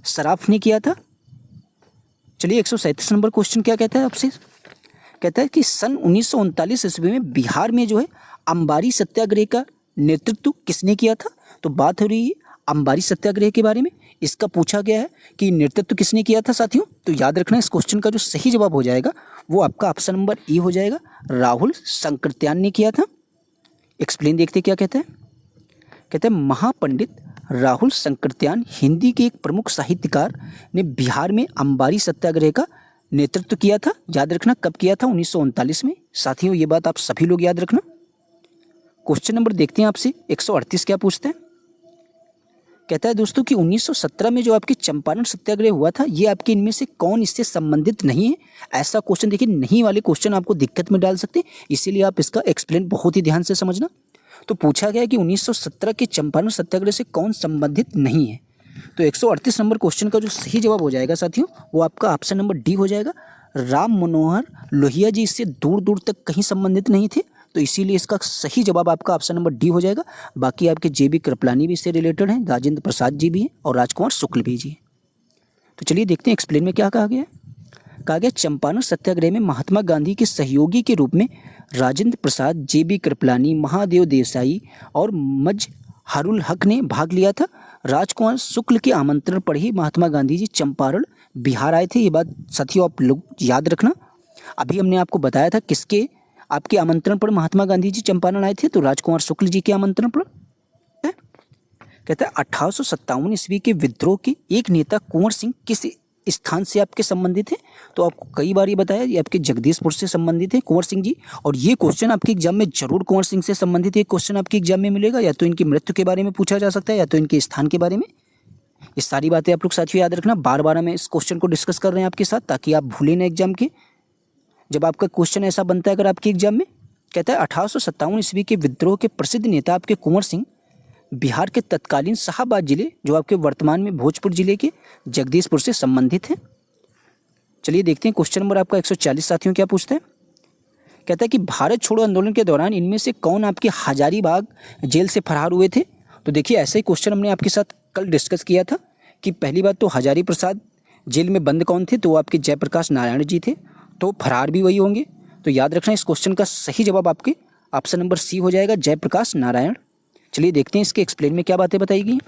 सराफ ने किया था। चलिए 137 नंबर क्वेश्चन क्या कहता है आपसे। कहता है कि सन 1939 ईस्वी में बिहार में जो है अंबारी सत्याग्रह का नेतृत्व किसने किया था। तो बात हो रही है अंबारी सत्याग्रह के बारे में, इसका पूछा गया है कि नेतृत्व किसने किया था साथियों। तो याद रखना इस क्वेश्चन का जो सही जवाब हो जाएगा वो आपका ऑप्शन नंबर ई हो जाएगा, राहुल शंकरत्यान ने किया था। एक्सप्लेन देखते क्या कहता है। कहते हैं महापंडित राहुल शंकरत्यान हिंदी के एक प्रमुख साहित्यकार ने बिहार में अंबारी सत्याग्रह का नेतृत्व किया था। याद रखना कब किया था, 1939 में। साथियों ये बात आप सभी लोग याद रखना। क्वेश्चन नंबर देखते हैं आपसे 138 क्या पूछते हैं। कहता है दोस्तों कि 1917 में जो आपके चंपारण सत्याग्रह हुआ था, ये आपके इनमें से कौन इससे संबंधित नहीं है। ऐसा क्वेश्चन देखिए, नहीं वाले क्वेश्चन आपको दिक्कत में डाल सकते हैं, इसीलिए आप इसका एक्सप्लेन बहुत ही ध्यान से समझना। तो पूछा गया कि 1917 के चंपारण सत्याग्रह से कौन संबंधित नहीं है। तो 138 नंबर क्वेश्चन का जो सही जवाब हो जाएगा साथियों वो आपका ऑप्शन नंबर डी हो जाएगा, राम मनोहर लोहिया जी इससे दूर दूर तक कहीं संबंधित नहीं थे। तो इसीलिए इसका सही जवाब आपका ऑप्शन नंबर डी हो जाएगा। बाकी आपके जे.बी. कृपलानी भी इससे रिलेटेड हैं, राजेंद्र प्रसाद जी भी हैं और राजकुमार शुक्ल भी जी हैं। तो चलिए देखते हैं एक्सप्लेन में क्या कहा गया है। कहा गया चंपारण सत्याग्रह में महात्मा गांधी के सहयोगी के रूप में राजेंद्र प्रसाद, जे.बी. कृपलानी, महादेव देसाई और मजहरुल हक ने भाग लिया था। राजकुमार शुक्ल के आमंत्रण पर ही महात्मा गांधी जी चंपारण बिहार आए थे। ये बात साथियों आप लोग याद रखना। अभी हमने आपको बताया था किसके आपके आमंत्रण पर महात्मा गांधी जी चंपारण आए थे, तो राजकुमार शुक्ल जी के आमंत्रण पर। कहता है 1857 ईस्वी के विद्रोह के एक नेता कुंवर सिंह किस स्थान से आपके संबंधित है। तो आपको कई बार ये बताया ये आपके जगदीशपुर से संबंधित है कुंवर सिंह जी। और ये क्वेश्चन आपके एग्जाम में जरूर कुंवर सिंह से संबंधित एक क्वेश्चन आपके एग्जाम में मिलेगा, या तो इनकी मृत्यु के बारे में पूछा जा सकता है या तो इनके स्थान के बारे में। ये सारी बातें आप लोग साथियों याद रखना। बार बार हम इस क्वेश्चन को डिस्कस कर रहे हैं आपके साथ ताकि आप भूलें ना एग्जाम के, जब आपका क्वेश्चन ऐसा बनता है अगर आपके एग्जाम में। कहता है 1857 ईस्वी के विद्रोह के प्रसिद्ध नेता आपके कुंवर सिंह बिहार के तत्कालीन शाहाबाद जिले, जो आपके वर्तमान में भोजपुर जिले के जगदीशपुर से संबंधित है। चलिए देखते हैं क्वेश्चन नंबर आपका 140 साथियों क्या पूछता है। कहता है कि भारत छोड़ो आंदोलन के दौरान इनमें से कौन आपके हजारीबाग जेल से फरार हुए थे। तो देखिए ऐसा ही क्वेश्चन हमने आपके साथ कल डिस्कस किया था कि पहली बात तो हजारी प्रसाद जेल में बंद कौन थे, तो वो आपके जयप्रकाश नारायण जी थे, तो फरार भी वही होंगे। तो याद रखना इस क्वेश्चन का सही जवाब आपके ऑप्शन नंबर सी हो जाएगा, जयप्रकाश नारायण। चलिए देखते हैं इसके एक्सप्लेन में क्या बातें बताई गई।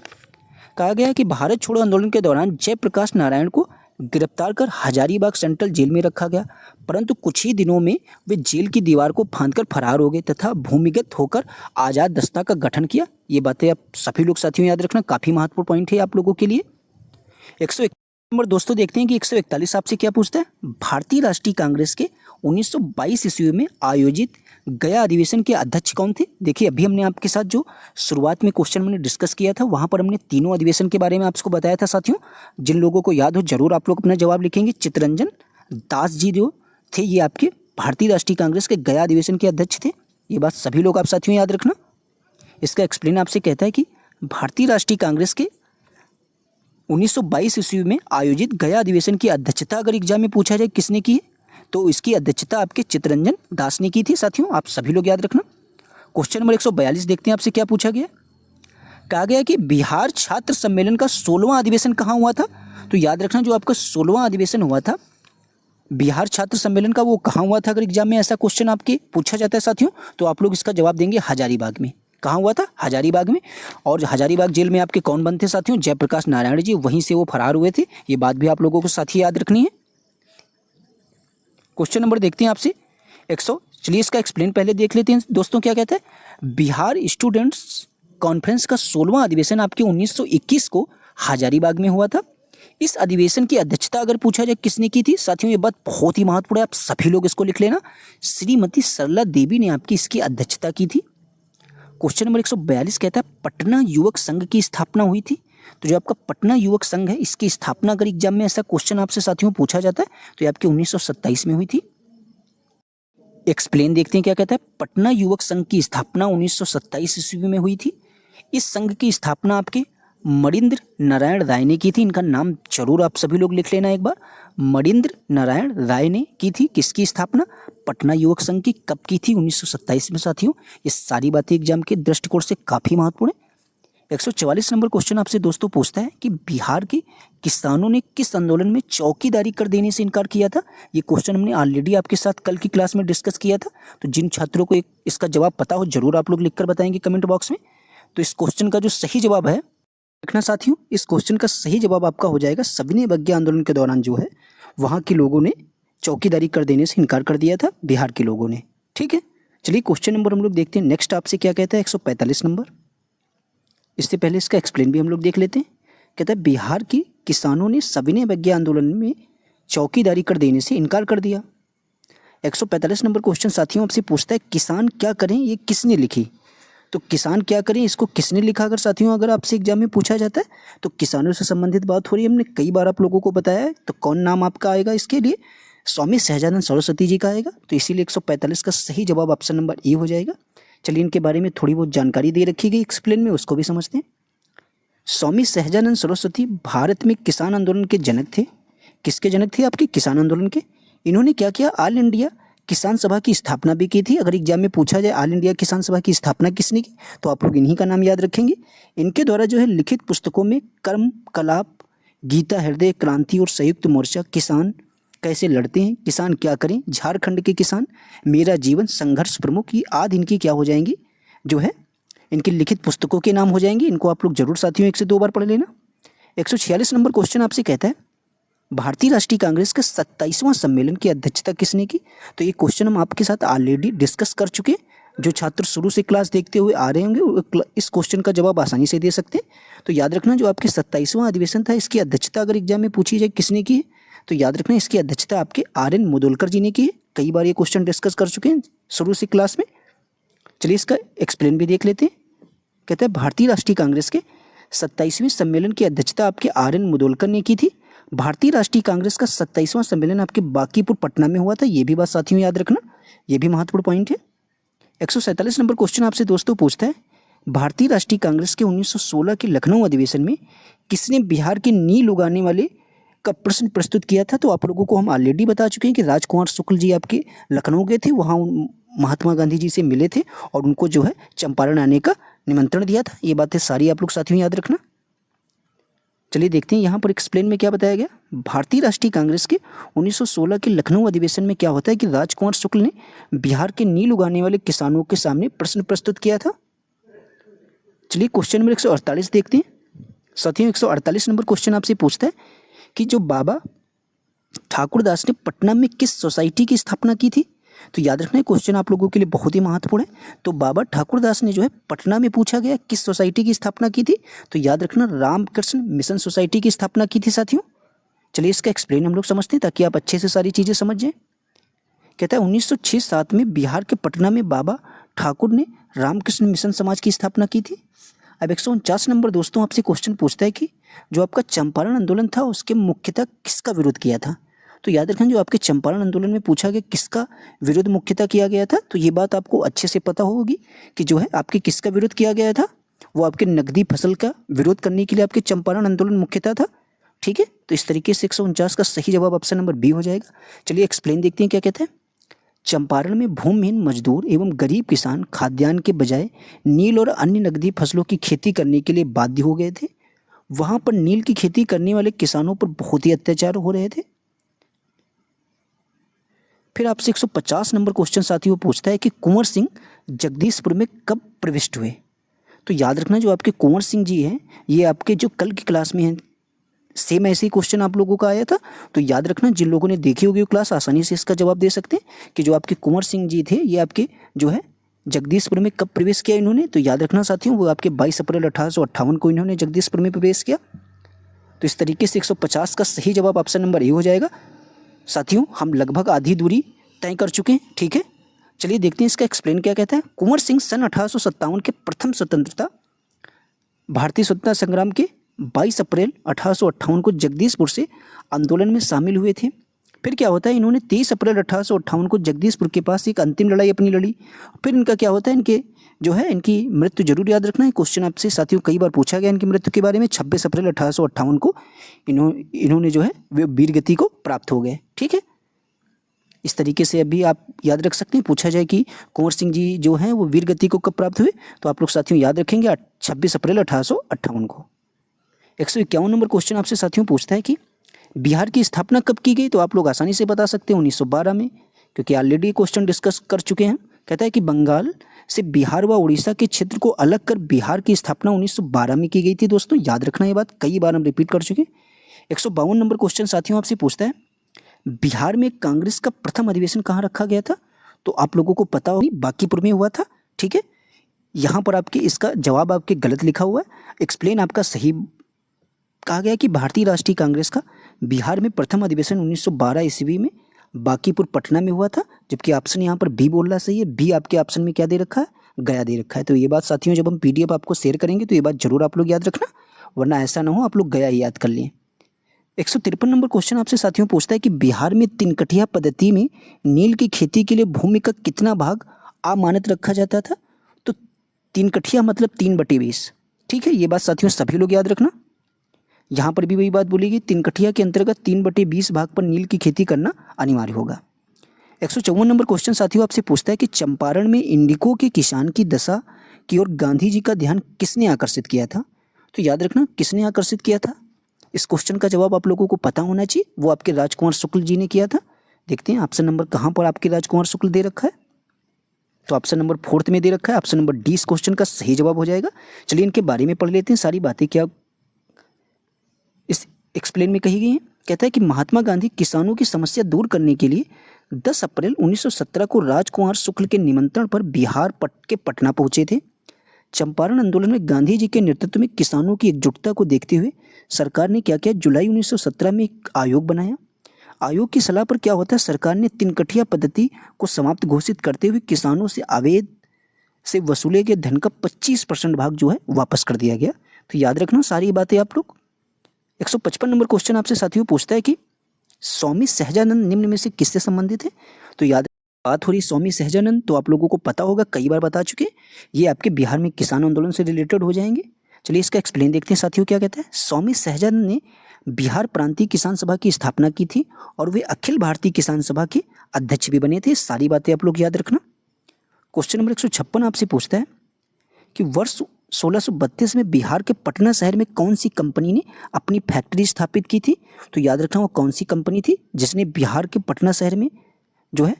कहा गया कि भारत छोड़ो आंदोलन के दौरान जयप्रकाश नारायण को गिरफ्तार कर हजारीबाग सेंट्रल जेल में रखा गया, परंतु कुछ ही दिनों में वे जेल की दीवार को फांदकर फरार हो गए तथा भूमिगत होकर आज़ाद दस्ता का गठन किया। ये बातें आप सभी लोग साथियों याद रखना, काफ़ी महत्वपूर्ण पॉइंट है आप लोगों के लिए। 101 नंबर दोस्तों देखते हैं कि 141 आपसे क्या पूछता है। भारतीय राष्ट्रीय कांग्रेस के 1922 ईस्वी में आयोजित गया अधिवेशन के अध्यक्ष कौन थे। देखिए अभी हमने आपके साथ जो शुरुआत में क्वेश्चन मैंने डिस्कस किया था वहां पर हमने तीनों अधिवेशन के बारे में आपको बताया था साथियों। जिन लोगों को याद हो जरूर आप लोग अपना जवाब लिखेंगे। चित्तरंजन दास जी जो थे ये आपके भारतीय राष्ट्रीय कांग्रेस के गया अधिवेशन के अध्यक्ष थे। ये बात सभी लोग आप साथियों याद रखना। इसका एक्सप्लेन आपसे कहता है कि भारतीय राष्ट्रीय कांग्रेस के 1922 ईस्वी में आयोजित गया अधिवेशन की अध्यक्षता अगर एग्जाम में पूछा जाए किसने की है तो इसकी अध्यक्षता आपके चित्तरंजन दास ने की थी साथियों, आप सभी लोग याद रखना। क्वेश्चन नंबर 142 देखते हैं आपसे क्या पूछा गया। कहा गया कि बिहार छात्र सम्मेलन का 16वां अधिवेशन कहाँ हुआ था। तो याद रखना जो आपका 16वां अधिवेशन हुआ था बिहार छात्र सम्मेलन का वो कहाँ हुआ था। अगर एग्जाम में ऐसा क्वेश्चन आपके पूछा जाता है साथियों तो आप लोग इसका जवाब देंगे हजारीबाग में। कहाँ हुआ था, हजारीबाग में। और हजारीबाग जेल में आपके कौन बंद थे साथियों, जयप्रकाश नारायण जी, वहीं से वो फरार हुए थे। ये बात भी आप लोगों को साथी याद रखनी है। क्वेश्चन नंबर देखते हैं आपसे 100। चलिए इसका एक्सप्लेन पहले देख लेते हैं दोस्तों क्या कहता है। बिहार स्टूडेंट्स कॉन्फ्रेंस का 16वां अधिवेशन आपके 1921 को हजारीबाग में हुआ था। इस अधिवेशन की अध्यक्षता अगर पूछा जाए किसने की थी साथियों, ये बात बहुत ही महत्वपूर्ण है, आप सभी लोग इसको लिख लेना। श्रीमती सरला देवी ने आपकी इसकी अध्यक्षता की थी। क्वेश्चन नंबर 142 कहता है पटना युवक संघ की स्थापना हुई थी। तो जो आपका पटना युवक संघ है इसकी स्थापना अगर एग्जाम में ऐसा क्वेश्चन आपसे साथियों पूछा जाता है तो ये आपके 1927 में हुई थी। एक्सप्लेन देखते हैं क्या कहता है। पटना युवक संघ की स्थापना 1927 ईस्वी में हुई थी। इस संघ की स्थापना आपके मणिंद्र नारायण राय ने की थी। इनका नाम जरूर आप सभी लोग लिख लेना एक बार। मणिंद्र नारायण राय ने की थी किसकी स्थापना, पटना युवक संघ की। कब की थी, 1927 में साथियों। ये सारी बातें एग्जाम के दृष्टिकोण से काफी महत्वपूर्ण है। 144 नंबर क्वेश्चन आपसे दोस्तों पूछता है कि बिहार के किसानों ने किस आंदोलन में चौकीदारी कर देने से इनकार किया था। ये क्वेश्चन हमने ऑलरेडी आपके साथ कल की क्लास में डिस्कस किया था। तो जिन छात्रों को इसका जवाब पता हो जरूर आप लोग लिखकर बताएंगे कमेंट बॉक्स में। तो इस क्वेश्चन का जो सही जवाब है देखना साथियों, इस क्वेश्चन का सही जवाब आपका हो जाएगा सविनय अवज्ञा आंदोलन के दौरान जो है वहाँ के लोगों ने चौकीदारी कर देने से इनकार कर दिया था बिहार के लोगों ने। ठीक है, चलिए क्वेश्चन नंबर हम लोग देखते हैं नेक्स्ट आपसे क्या कहता है 145 नंबर। इससे पहले इसका एक्सप्लेन भी हम लोग देख लेते हैं। कहता है बिहार के किसानों ने सविनय अवज्ञा आंदोलन में चौकीदारी कर देने से इनकार कर दिया। 145 नंबर क्वेश्चन साथियों आपसे पूछता है किसान क्या करें, ये किसने लिखी। तो किसान क्या करें इसको किसने लिखा अगर साथियों अगर आपसे एग्जाम में पूछा जाता है तो किसानों से संबंधित बात हो रही है, हमने कई बार आप लोगों को बताया है। तो कौन नाम आपका आएगा इसके लिए, स्वामी सहजानंद सरस्वती जी का आएगा। तो इसीलिए 145 का सही जवाब ऑप्शन नंबर ए हो जाएगा। चलिए इनके बारे में थोड़ी बहुत जानकारी दे रखी गई एक्सप्लेन में, उसको भी समझते हैं। स्वामी सहजानंद सरस्वती भारत में किसान आंदोलन के जनक थे। किसके जनक थे, आपके किसान आंदोलन के। इन्होंने क्या किया, ऑल इंडिया किसान सभा की स्थापना भी की थी। अगर एग्जाम में पूछा जाए ऑल इंडिया किसान सभा की स्थापना किसने की तो आप लोग इन्हीं का नाम याद रखेंगे। इनके द्वारा जो है लिखित पुस्तकों में कर्म कलाप, गीता हृदय, क्रांति और संयुक्त मोर्चा, किसान कैसे लड़ते हैं, किसान क्या करें, झारखंड के किसान, मेरा जीवन, संघर्ष प्रमुख, ये आदि इनकी क्या हो जाएंगी जो है इनकी लिखित पुस्तकों के नाम हो जाएंगे। इनको आप लोग जरूर साथियों 1 से 2 बार पढ़ लेना। 146 नंबर क्वेश्चन आपसे कहता है भारतीय राष्ट्रीय कांग्रेस के 27वां सम्मेलन की अध्यक्षता किसने की। तो ये क्वेश्चन हम आपके साथ ऑलरेडी डिस्कस कर चुके हैं। जो छात्र शुरू से क्लास देखते हुए आ रहे होंगे वो इस क्वेश्चन का जवाब आसानी से दे सकते हैं। तो याद रखना जो आपके 27वां अधिवेशन था इसकी अध्यक्षता अगर एग्जाम में पूछी जाए किसने की है तो याद रखना इसकी अध्यक्षता आपके RN मुदोलकर जी ने की है। कई बार ये क्वेश्चन डिस्कस कर चुके हैं शुरू से क्लास में। चलिए इसका एक्सप्लेन भी देख लेते हैं। कहते हैं भारतीय राष्ट्रीय कांग्रेस के 27वें सम्मेलन की अध्यक्षता आपके RN मुदोलकर ने की थी। भारतीय राष्ट्रीय कांग्रेस का 27वां सम्मेलन आपके बांकीपुर पटना में हुआ था। ये भी बात साथियों याद रखना, ये भी महत्वपूर्ण पॉइंट है। 147 नंबर क्वेश्चन आपसे दोस्तों पूछता है भारतीय राष्ट्रीय कांग्रेस के 1916 के लखनऊ अधिवेशन में किसने बिहार के नील उगाने वाले का प्रश्न प्रस्तुत किया था। तो आप लोगों को हम ऑलरेडी बता चुके हैं कि राजकुमार शुक्ल जी आपके लखनऊ गए थे, वहाँ महात्मा गांधी जी से मिले थे और उनको जो है चंपारण आने का निमंत्रण दिया था। ये बातें सारी आप लोग साथियों याद रखना। चलिए देखते हैं यहाँ पर एक्सप्लेन में क्या बताया गया। भारतीय राष्ट्रीय कांग्रेस के 1916 के लखनऊ अधिवेशन में क्या होता है कि राजकुमार शुक्ल ने बिहार के नील उगाने वाले किसानों के सामने प्रश्न प्रस्तुत किया था। चलिए क्वेश्चन नंबर 148 देखते हैं साथियों। 148 नंबर क्वेश्चन आपसे पूछता है कि जो बाबा ठाकुरदास ने पटना में किस सोसाइटी की स्थापना की थी? तो याद रखना, क्वेश्चन आप लोगों के लिए बहुत ही महत्वपूर्ण है। तो बाबा ठाकुरदास ने जो है पटना में पूछा गया किस सोसाइटी की स्थापना की थी, तो याद रखना रामकृष्ण मिशन सोसाइटी की स्थापना की थी साथियों। चलिए इसका एक्सप्लेन हम लोग समझते हैं ताकि आप अच्छे से सारी चीज़ें समझ जाएं। कहता है 1906-07 में बिहार के पटना में बाबा ठाकुर ने रामकृष्ण मिशन समाज की स्थापना की थी। अब 149 नंबर दोस्तों आपसे क्वेश्चन पूछता है कि जो आपका चंपारण आंदोलन था उसके मुख्यतः किसका विरोध किया था? तो याद रखें जो आपके चंपारण आंदोलन में पूछा गया किसका विरोध मुख्यतः किया गया था, तो ये बात आपको अच्छे से पता होगी कि जो है आपके किसका विरोध किया गया था, वो आपके नकदी फसल का विरोध करने के लिए आपके चंपारण आंदोलन मुख्यतः था। ठीक है, तो इस तरीके से 149 का सही जवाब ऑप्शन नंबर बी हो जाएगा। चलिए एक्सप्लेन देखते हैं क्या कहते हैं। चंपारण में भूमिहीन मजदूर एवं गरीब किसान खाद्यान्न के बजाय नील और अन्य नकदी फसलों की खेती करने के लिए बाध्य हो गए थे। वहां पर नील की खेती करने वाले किसानों पर बहुत ही अत्याचार हो रहे थे। फिर आपसे 150 नंबर क्वेश्चन साथी वो पूछता है कि कुंवर सिंह जगदीशपुर में कब प्रविष्ट हुए? तो याद रखना जो आपके कुंवर सिंह जी हैं ये आपके जो कल की क्लास में हैं, सेम ऐसे ही क्वेश्चन आप लोगों का आया था। तो याद रखना जिन लोगों ने देखी होगी वो क्लास आसानी से इसका जवाब दे सकते हैं कि जो आपके कुंवर सिंह जी थे ये आपके जो है जगदीशपुर में कब प्रवेश किया इन्होंने। तो याद रखना साथियों वो आपके 22 अप्रैल 1858 को इन्होंने जगदीशपुर में प्रवेश किया। तो इस तरीके से 150 का सही जवाब ऑप्शन नंबर ए हो जाएगा। साथियों हम लगभग आधी दूरी तय कर चुके हैं। ठीक है, चलिए देखते हैं इसका एक्सप्लेन क्या कहता है। कुंवर सिंह सन 1857 के प्रथम स्वतंत्रता भारतीय स्वतंत्रता संग्राम के 22 अप्रैल 1858 को जगदीशपुर से आंदोलन में शामिल हुए थे। फिर क्या होता है इन्होंने 23 अप्रैल 1858 को जगदीशपुर के पास एक अंतिम लड़ाई अपनी लड़ी। फिर इनका क्या होता है इनके जो है इनकी मृत्यु जरूर याद रखना है, क्वेश्चन आपसे साथियों कई बार पूछा गया इनकी मृत्यु के बारे में। 26 अप्रैल 1858 को इन्होंने जो है वे वीर गति को प्राप्त हो गए। ठीक है, इस तरीके से अभी आप याद रख सकते हैं। पूछा जाए कि कुंवर सिंह जी जो हैं वो वीर गति को कब प्राप्त हुए, तो आप लोग साथियों याद रखेंगे 26 अप्रैल 1858 को। 151 नंबर क्वेश्चन आपसे साथियों पूछता है कि बिहार की स्थापना कब की गई, तो आप लोग आसानी से बता सकते हैं 1912 में, क्योंकि ऑलरेडी क्वेश्चन डिस्कस कर चुके हैं। कहता है कि बंगाल से बिहार व उड़ीसा के क्षेत्र को अलग कर बिहार की स्थापना 1912 में की गई थी। दोस्तों याद रखना ये बात कई बार हम रिपीट कर चुके हैं। 152 नंबर क्वेश्चन साथियों आपसे पूछता है बिहार में कांग्रेस का प्रथम अधिवेशन कहाँ रखा गया था, तो आप लोगों को पता होगी बांकीपुर में हुआ था। ठीक है, यहाँ पर आपके इसका जवाब आपके गलत लिखा हुआ है। एक्सप्लेन आपका सही कहा गया कि भारतीय राष्ट्रीय कांग्रेस का बिहार में प्रथम अधिवेशन 1912 ईस्वी में बांकीपुर पटना में हुआ था, जबकि ऑप्शन यहाँ पर बी बोलना सही है। बी आपके ऑप्शन में क्या दे रखा है, गया दे रखा है। तो ये बात साथियों जब हम PDF आपको शेयर करेंगे तो ये बात जरूर आप लोग याद रखना, वरना ऐसा ना हो आप लोग गया ही याद कर लिए। 153 नंबर क्वेश्चन आपसे साथियों पूछता है कि बिहार में तिनकठिया पद्धति में नील की खेती के लिए भूमि का कितना भाग अमानत रखा जाता था, तो तिनकठिया मतलब 3/20। ठीक है, ये बात साथियों सभी लोग याद रखना। यहाँ पर भी वही बात बोलेगी, तिनकठिया के अंतर्गत 3/20 भाग पर नील की खेती करना अनिवार्य होगा। 154 नंबर क्वेश्चन साथियों आपसे पूछता है कि चंपारण में इंडिको के किसान की दशा की ओर गांधी जी का ध्यान किसने आकर्षित किया था, तो याद रखना किसने आकर्षित किया था। इस क्वेश्चन का जवाब आप लोगों को पता होना चाहिए, वो आपके राजकुमार शुक्ल जी ने किया था। देखते हैं ऑप्शन नंबर कहाँ पर आपके राजकुमार शुक्ल दे रखा है, तो ऑप्शन नंबर 4 में दे रखा है। ऑप्शन नंबर डी इस क्वेश्चन का सही जवाब हो जाएगा। चलिए इनके बारे में पढ़ लेते हैं, सारी बातें क्या इस एक्सप्लेन में कही गई हैं। कहता है कि महात्मा गांधी किसानों की समस्या दूर करने के लिए 10 अप्रैल 1917 को राजकुमार शुक्ल के निमंत्रण पर बिहार के पटना पहुंचे थे। चंपारण आंदोलन में गांधी जी के नेतृत्व में किसानों की एकजुटता को देखते हुए सरकार ने क्या किया, जुलाई 1917 में एक आयोग बनाया। आयोग की सलाह पर क्या होता है, सरकार ने तिनकठिया पद्धति को समाप्त घोषित करते हुए किसानों से अवैध से वसूले गए धन का 25% भाग जो है वापस कर दिया गया। तो याद रखना सारी बातें आप लोग। 155 नंबर क्वेश्चन आपसे साथियों पूछता है कि स्वामी सहजानंद निम्न में से किससे संबंधित है, तो याद बात हो रही स्वामी सहजानंद, तो आप लोगों को पता होगा कई बार बता चुके, ये आपके बिहार में किसान आंदोलन से रिलेटेड हो जाएंगे। चलिए इसका एक्सप्लेन देखते हैं साथियों क्या कहता है। स्वामी सहजानंद ने बिहार प्रांतीय किसान सभा की स्थापना की थी और वे अखिल भारतीय किसान सभा के अध्यक्ष भी बने थे। सारी बातें आप लोग याद रखना। क्वेश्चन नंबर 156 आपसे पूछता है कि वर्ष 1632 में बिहार के पटना शहर में कौन सी कंपनी ने अपनी फैक्ट्री स्थापित की थी, तो याद रखना वो कौन सी कंपनी थी जिसने बिहार के पटना शहर में जो है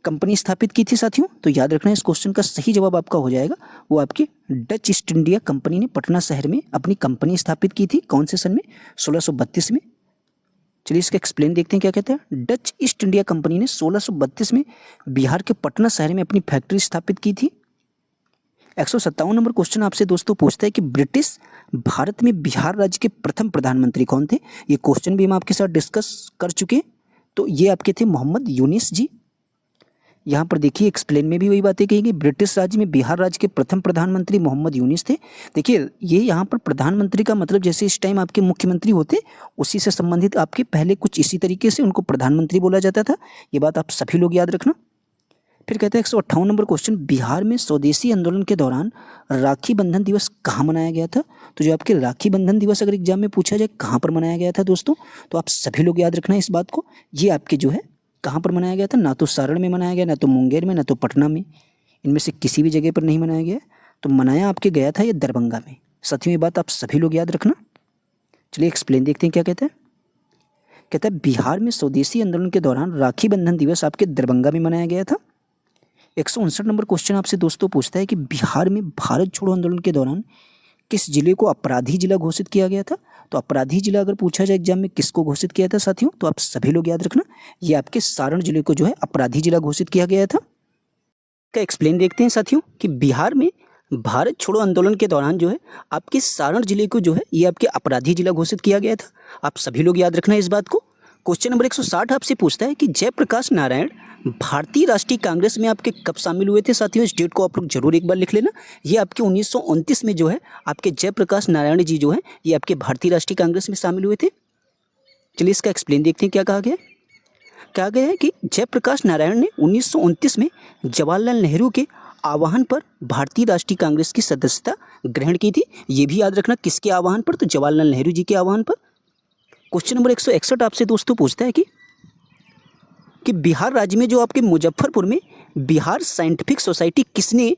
कंपनी स्थापित की थी साथियों। तो याद रखना इस क्वेश्चन का सही जवाब आपका हो जाएगा, वो आपकी डच ईस्ट इंडिया कंपनी ने पटना शहर में अपनी कंपनी स्थापित की थी। कौन से सन में, 1632 में। चलिए इसका एक्सप्लेन देखते हैं क्या कहते हैं। डच ईस्ट इंडिया कंपनी ने 1632 में बिहार के पटना शहर में अपनी फैक्ट्री स्थापित की थी। 157 नंबर क्वेश्चन आपसे दोस्तों पूछता है कि ब्रिटिश भारत में बिहार राज्य के प्रथम प्रधानमंत्री कौन थे। ये क्वेश्चन भी हम आपके साथ डिस्कस कर चुके हैं। तो ये आपके थे मोहम्मद यूनिस जी। यहाँ पर देखिए एक्सप्लेन में भी वही बातें कही गई, ब्रिटिश राज्य में बिहार राज्य के प्रथम प्रधानमंत्री मोहम्मद यूनिस थे। देखिए ये यहाँ पर प्रधानमंत्री का मतलब जैसे इस टाइम आपके मुख्यमंत्री होते उसी से संबंधित आपके पहले कुछ इसी तरीके से उनको प्रधानमंत्री बोला जाता था। ये बात आप सभी लोग याद रखना। फिर कहते हैं 158 नंबर क्वेश्चन, बिहार में स्वदेशी आंदोलन के दौरान राखी बंधन दिवस कहाँ मनाया गया था। तो जो आपके राखी बंधन दिवस अगर एग्जाम में पूछा जाए कहाँ पर मनाया गया था दोस्तों, तो आप सभी लोग याद रखना इस बात को। ये आपके जो है कहाँ पर मनाया गया था, ना तो सारण में मनाया गया, ना तो मुंगेर में, ना तो पटना में, इनमें से किसी भी जगह पर नहीं मनाया गया। तो मनाया आपके गया था ये दरभंगा में। साथियों ये बात आप सभी लोग याद रखना। चलिए एक्सप्लेन देखते हैं क्या कहते हैं। कहता है बिहार में स्वदेशी आंदोलन के दौरान राखी बंधन दिवस आपके दरभंगा में मनाया गया था। 159 नंबर क्वेश्चन आपसे दोस्तों पूछता है कि बिहार में भारत छोड़ो आंदोलन के दौरान किस जिले को अपराधी जिला घोषित किया गया था। तो अपराधी जिला अगर पूछा जाए एग्जाम में किसको घोषित किया था साथियों, तो आप सभी लोग याद रखना ये आपके सारण जिले को जो है अपराधी जिला घोषित किया गया था। का एक्सप्लेन देखते हैं साथियों कि बिहार में भारत छोड़ो आंदोलन के दौरान जो है आपके सारण जिले को जो है ये आपके अपराधी जिला घोषित किया गया था। आप सभी लोग याद रखना इस बात को। क्वेश्चन नंबर 160 आपसे पूछता है कि जयप्रकाश नारायण भारतीय राष्ट्रीय कांग्रेस में आपके कब शामिल हुए थे। साथियों इस डेट को आप लोग जरूर एक बार लिख लेना। ये आपके 1929 में जो है आपके जयप्रकाश नारायण जी जो है ये आपके भारतीय राष्ट्रीय कांग्रेस में शामिल हुए थे। चलिए इसका एक्सप्लेन देखते हैं क्या कहा गया है। कहा गया है कि जयप्रकाश नारायण ने 1929 में जवाहरलाल नेहरू के आह्वान पर भारतीय राष्ट्रीय कांग्रेस की सदस्यता ग्रहण की थी। ये भी याद रखना किसके आह्वान पर, तो जवाहरलाल नेहरू जी के आह्वान पर। क्वेश्चन नंबर 161 आपसे दोस्तों पूछता है कि बिहार राज्य में जो आपके मुजफ्फरपुर में बिहार साइंटिफिक सोसाइटी किसने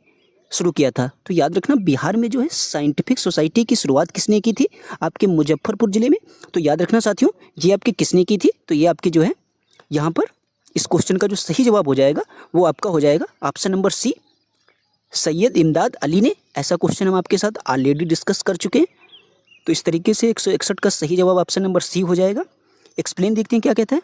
शुरू किया था। तो याद रखना बिहार में जो है साइंटिफिक सोसाइटी की शुरुआत किसने की थी आपके मुजफ्फरपुर जिले में। तो याद रखना साथियों ये आपके किसने की थी, तो ये आपके जो है यहाँ पर इस क्वेश्चन का जो सही जवाब हो जाएगा वो आपका हो जाएगा ऑप्शन नंबर सी, सैयद इमदाद अली ने। ऐसा क्वेश्चन हम आपके साथ ऑलरेडी डिस्कस कर चुके हैं। तो इस तरीके से 161 का सही जवाब ऑप्शन नंबर सी हो जाएगा। एक्सप्लेन देखते हैं क्या कहता है।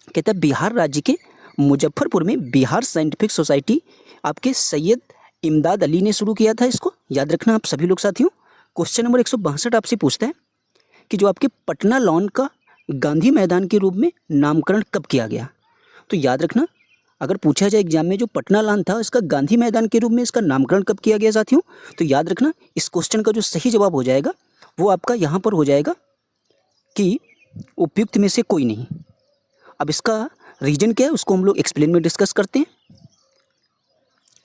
कहता है बिहार राज्य के मुजफ्फरपुर में बिहार साइंटिफिक सोसाइटी आपके सैयद इमदाद अली ने शुरू किया था। इसको याद रखना आप सभी लोग साथियों। क्वेश्चन नंबर 162 आपसे पूछता है कि जो आपके पटना लॉन का गांधी मैदान के रूप में नामकरण कब किया गया। तो याद रखना अगर पूछा जाए एग्जाम में जो पटना लॉन था इसका गांधी मैदान के रूप में इसका नामकरण कब किया गया साथियों, तो याद रखना इस क्वेश्चन का जो सही जवाब हो जाएगा वो आपका यहाँ पर हो जाएगा कि उपयुक्त में से कोई नहीं। अब इसका रीजन क्या है उसको हम लोग एक्सप्लेन में डिस्कस करते हैं।